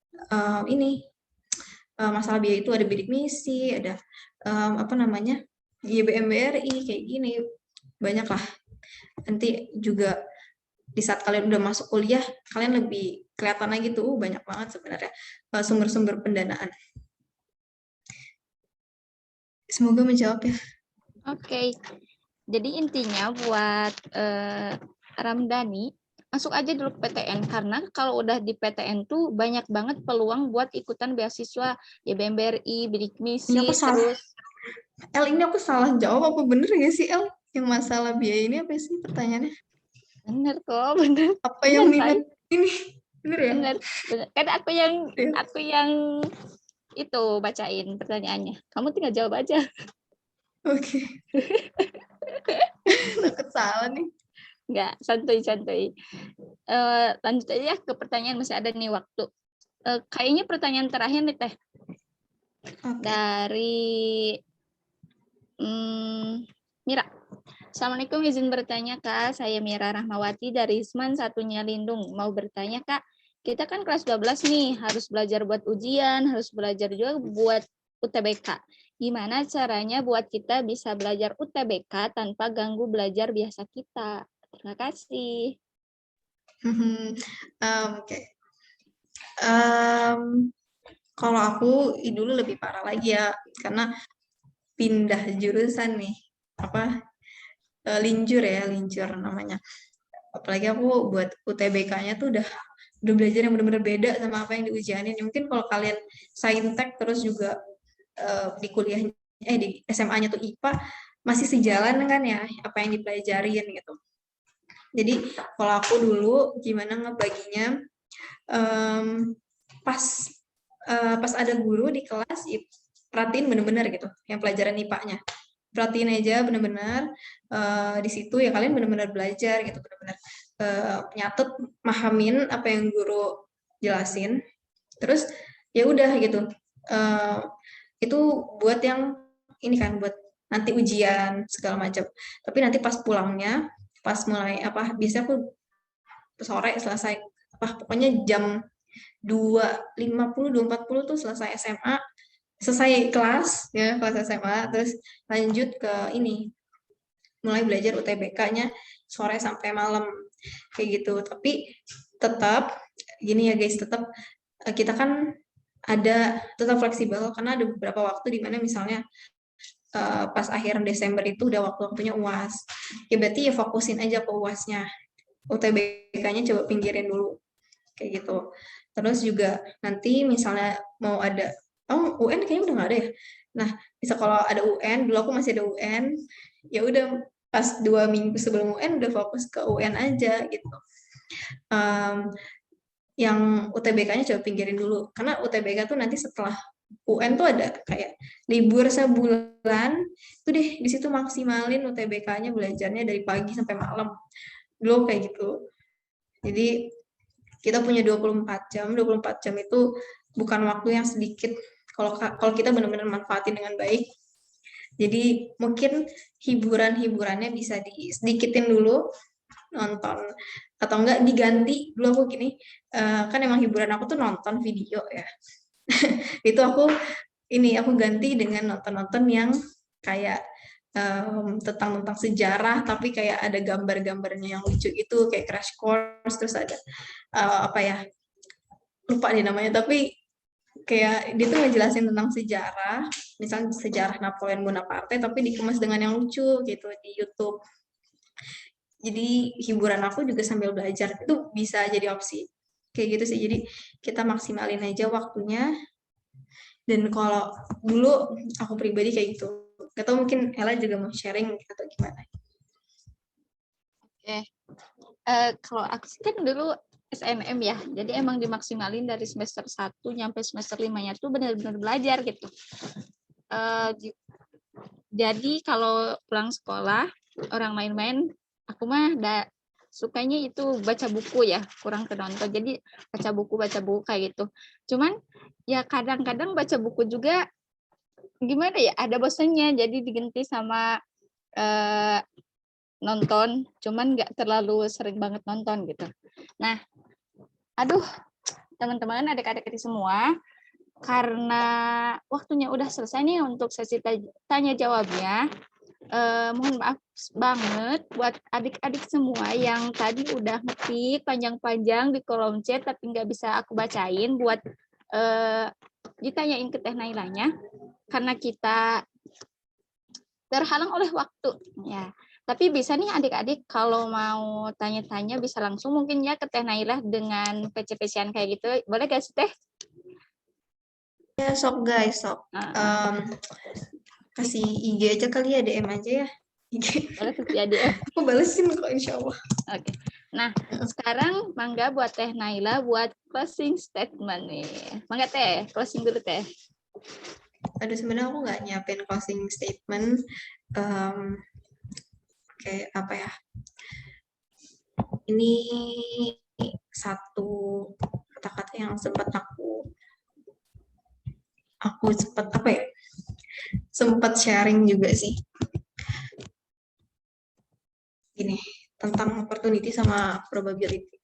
masalah biaya itu. Ada bidik misi, ada YBM BRI kayak gini, banyak lah. Nanti juga di saat kalian udah masuk kuliah, kalian lebih kelihatan lagi tuh banyak banget sebenarnya sumber-sumber pendanaan. Semoga menjawab ya. Oke. Jadi intinya buat Ramdhani, masuk aja dulu ke PTN, karena kalau udah di PTN tuh banyak banget peluang buat ikutan beasiswa YBM BRI, bidik misi, terus. Ini aku salah jawab apa bener ya sih El? Yang masalah biaya ini apa sih pertanyaannya? Bener kok, bener. Apa yang minat ini? Bener ya? Bener. Kan aku yang itu bacain pertanyaannya. Kamu tinggal jawab aja. Oke. Takut salah nih. Enggak, santuy. Lanjut aja ke pertanyaan, masih ada nih waktu. Kayaknya pertanyaan terakhir nih Teh. Okay. Dari Mira. Assalamualaikum, izin bertanya Kak. Saya Mira Rahmawati dari Isman Satunya Lindung. Mau bertanya Kak, kita kan kelas 12 nih, harus belajar buat ujian, harus belajar juga buat UTBK. Gimana caranya buat kita bisa belajar UTBK tanpa ganggu belajar biasa kita? Terima kasih. Oke. Kalau aku dulu lebih parah lagi ya, karena pindah jurusan nih, linjur namanya. Apalagi aku buat UTBK-nya tuh udah belajar yang benar-benar beda sama apa yang diujianin. Mungkin kalau kalian saintek terus juga di kuliah di SMA-nya tuh IPA, masih sejalan kan ya apa yang dipelajarin gitu. Jadi kalau aku dulu gimana ngebaginya, pas ada guru di kelas, perhatiin bener-bener gitu yang pelajaran IPA-nya. Perhatiin aja bener-bener di situ ya, kalian bener-bener belajar gitu, bener-bener nyatet, mahamin apa yang guru jelasin. Terus ya udah gitu. Itu buat yang ini kan, buat nanti ujian segala macam. Tapi nanti pas pulangnya, pas mulai biasanya aku sore selesai pokoknya jam 2.50 2.40 tuh selesai SMA, selesai kelas ya, kelas SMA, terus lanjut ke ini, mulai belajar UTBK-nya sore sampai malam kayak gitu. Tapi tetap gini ya guys, tetap kita kan tetap fleksibel, karena ada beberapa waktu di mana misalnya pas akhir Desember itu udah waktunya UAS. Ya berarti ya fokusin aja ke UAS-nya. UTBK-nya coba pinggirin dulu. Kayak gitu. Terus juga nanti misalnya mau ada UN kayaknya udah nggak ada ya. Nah, bisa kalau ada UN, dulu aku masih ada UN, ya udah pas 2 minggu sebelum UN udah fokus ke UN aja gitu. Yang UTBK-nya coba pinggirin dulu, karena UTBK tuh nanti setelah UN tuh ada kayak libur sebulan, tuh deh di situ maksimalin UTBK-nya, belajarnya dari pagi sampai malam. Dulu kayak gitu. Jadi kita punya 24 jam. 24 jam itu bukan waktu yang sedikit kalau kita benar-benar manfaatin dengan baik. Jadi mungkin hiburannya bisa didikitin dulu, nonton, atau enggak diganti. Dulu aku gini, kan emang hiburan aku tuh nonton video ya. Itu aku ganti dengan nonton yang kayak tentang sejarah, tapi kayak ada gambar-gambarnya yang lucu itu, kayak Crash Course, terus ada lupa deh namanya, tapi kayak dia tuh ngejelasin tentang sejarah, misalnya sejarah Napoleon Bonaparte, tapi dikemas dengan yang lucu gitu di YouTube. Jadi hiburan aku juga sambil belajar itu bisa jadi opsi. Kayak gitu sih. Jadi kita maksimalin aja waktunya. Dan kalau dulu aku pribadi kayak gitu. Gak tau mungkin Ella juga mau sharing atau gimana. Oke. Kalau aku sih kan dulu SNM ya, jadi emang dimaksimalin dari semester 1 nyampe semester 5-nya tuh benar-benar belajar gitu. Jadi kalau pulang sekolah, orang main-main, aku mah sukanya itu baca buku ya, kurang ke nonton. Jadi baca buku kayak gitu. Cuman ya kadang-kadang baca buku juga gimana ya, ada bosannya, jadi diganti sama nonton, cuman nggak terlalu sering banget nonton gitu. Nah, aduh, teman-teman, adik-adik semua, karena waktunya udah selesai nih untuk sesi tanya jawabnya. Mohon maaf banget buat adik-adik semua yang tadi udah ngetik panjang-panjang di kolom chat tapi nggak bisa aku bacain buat ditanyain ke Teh Nailanya karena kita terhalang oleh waktu ya. Tapi bisa nih adik-adik kalau mau tanya-tanya bisa langsung mungkin ya ke Teh Nailah dengan PC-PC-an kayak gitu. Boleh gak sih Teh? Ya sok guys, sok. Kasih IG aja kali ya, DM aja ya. IG. Boleh kasih DM. Aku balesin kok insya Allah. Oke. Nah, sekarang mangga buat Teh Naila buat closing statement nih. Mangga Teh, closing dulu Teh. Aduh, sebenarnya aku nggak nyiapin closing statement. Kayak apa ya? Ini satu kata-kata yang sempat aku sempat apa ya? Sempat sharing juga sih. Ini tentang opportunity sama probability.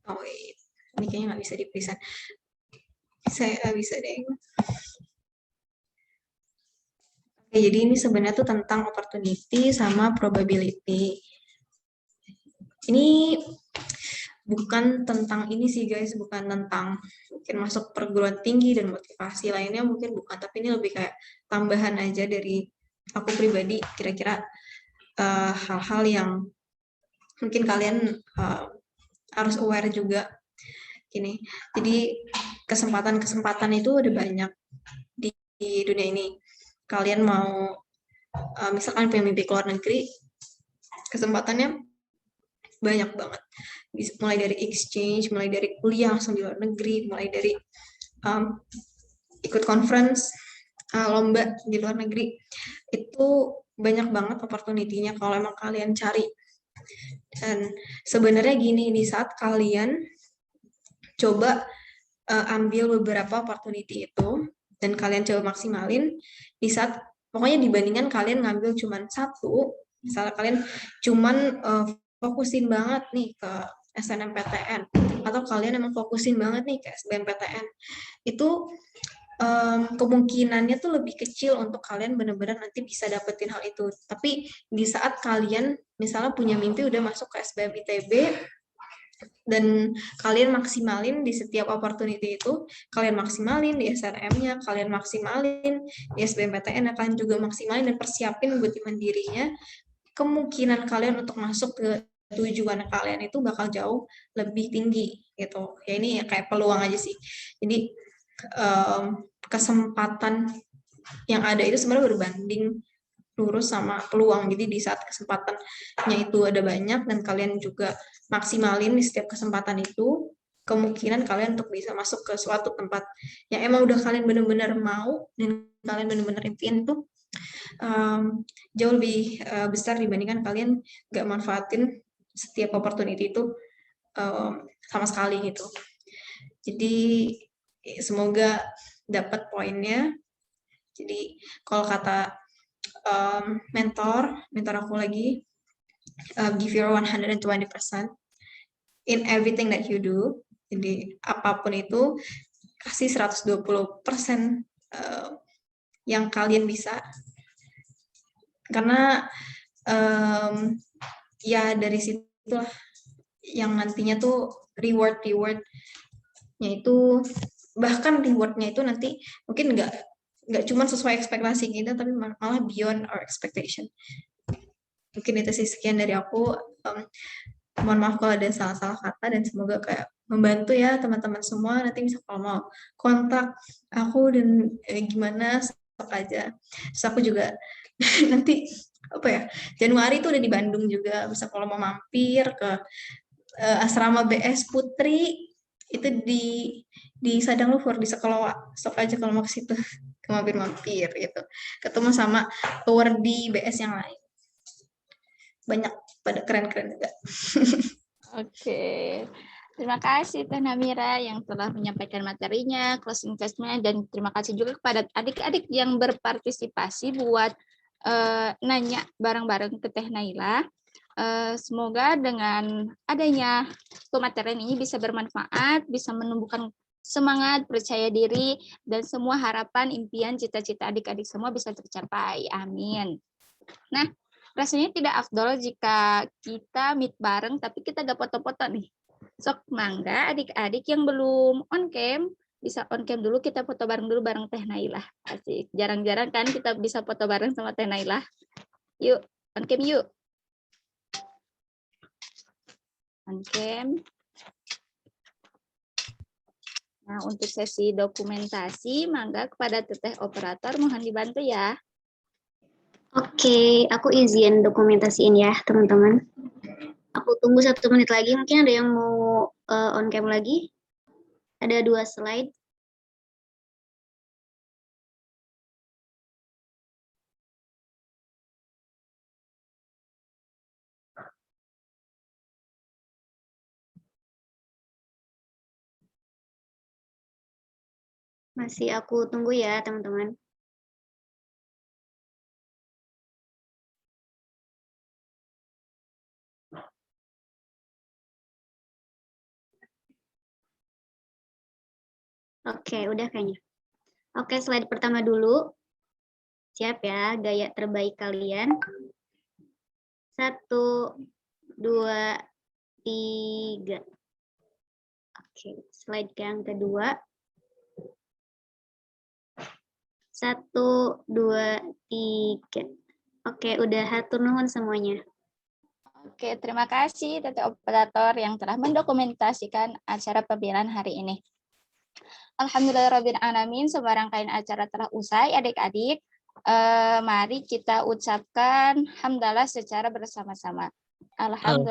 Oh wait, ini kayaknya nggak bisa di-present. Bisa deh. Oke, jadi ini sebenarnya tuh tentang opportunity sama probability. Ini bukan tentang ini sih guys, bukan tentang mungkin masuk perguruan tinggi dan motivasi lainnya mungkin bukan, tapi ini lebih kayak tambahan aja dari aku pribadi, kira-kira hal-hal yang mungkin kalian harus aware juga. Gini, jadi kesempatan-kesempatan itu ada banyak di dunia ini. Kalian mau misalkan punya mimpi keluar negeri, kesempatannya banyak banget. Mulai dari exchange, mulai dari kuliah langsung di luar negeri, mulai dari ikut conference, lomba di luar negeri. Itu banyak banget opportunity-nya kalau emang kalian cari. Dan sebenarnya gini, di saat kalian coba ambil beberapa opportunity itu, dan kalian coba maksimalin, di saat pokoknya dibandingkan kalian ngambil cuman satu, misalnya kalian cuman fokusin banget nih ke SNMPTN, atau kalian emang fokusin banget nih ke SBMPTN, itu kemungkinannya tuh lebih kecil untuk kalian benar-benar nanti bisa dapetin hal itu. Tapi di saat kalian misalnya punya mimpi udah masuk ke SBM ITB, dan kalian maksimalin di setiap opportunity itu, kalian maksimalin di SNM-nya, kalian maksimalin di SBMPTN, kalian juga maksimalin dan persiapin buat mandirinya, kemungkinan kalian untuk masuk ke tujuan kalian itu bakal jauh lebih tinggi gitu. Ya ini kayak peluang aja sih. Jadi kesempatan yang ada itu sebenarnya berbanding lurus sama peluang. Jadi di saat kesempatannya itu ada banyak dan kalian juga maksimalin di setiap kesempatan itu, kemungkinan kalian untuk bisa masuk ke suatu tempat yang emang udah kalian benar-benar mau dan kalian benar-benar impian itu jauh lebih besar dibandingkan kalian nggak manfaatin setiap opportunity itu sama sekali gitu. Jadi semoga dapat poinnya. Jadi kalau kata mentor aku lagi, give your 120% in everything that you do. Jadi apapun itu kasih 120% yang kalian bisa. Karena ya dari situlah yang nantinya tuh rewardnya itu, bahkan rewardnya itu nanti mungkin nggak nggak cuma sesuai ekspektasi kita, tapi malah beyond our expectation. Mungkin itu sih, sekian dari aku. Mohon maaf kalau ada salah-salah kata, dan semoga kayak membantu ya teman-teman semua. Nanti bisa kalau mau kontak aku dan gimana, sok aja. Terus aku juga nanti apa ya, Januari itu udah di Bandung juga, bisa kalau mau mampir ke asrama BS Putri itu di Sadang Luhur di Sekeloa, sok aja kalau mau ke situ, ke mampir-mampir gitu, ketemu sama awardee BS yang lain, banyak pada keren-keren juga. Oke. Terima kasih Teh Namira yang telah menyampaikan materinya, closing statement, dan terima kasih juga kepada adik-adik yang berpartisipasi buat nanya bareng-bareng ke Teh Naila. Semoga dengan adanya pematerian ini bisa bermanfaat, bisa menumbuhkan semangat, percaya diri, dan semua harapan, impian, cita-cita adik-adik semua bisa tercapai. Amin. Nah, rasanya tidak afdol jika kita meet bareng tapi kita gak foto-foto nih. Sok mangga adik-adik yang belum on cam, bisa on cam dulu, kita foto bareng dulu bareng Teh Nailah. Asik. Jarang-jarang kan kita bisa foto bareng sama Teh Nailah. Yuk, on cam yuk. On cam. Nah, untuk sesi dokumentasi, mangga kepada Teteh operator mohon dibantu ya. Oke, aku izin dokumentasiin ya, teman-teman. Aku tunggu 1 menit lagi, mungkin ada yang mau on cam lagi. Ada 2 slide. Masih aku tunggu ya, teman-teman. Oke, udah kayaknya. Oke, slide pertama dulu. Siap ya, gaya terbaik kalian. 1, 2, 3. Oke, slide yang kedua. 1, 2, 3. Oke, udah, hatur nuhun semuanya. Oke, terima kasih Teteh operator yang telah mendokumentasikan acara pembinaan hari ini. Alhamdulillahirrahmanirrahim, semua rangkaian acara telah usai, adik-adik. Mari kita ucapkan hamdalah secara bersama-sama. Alhamdulillah.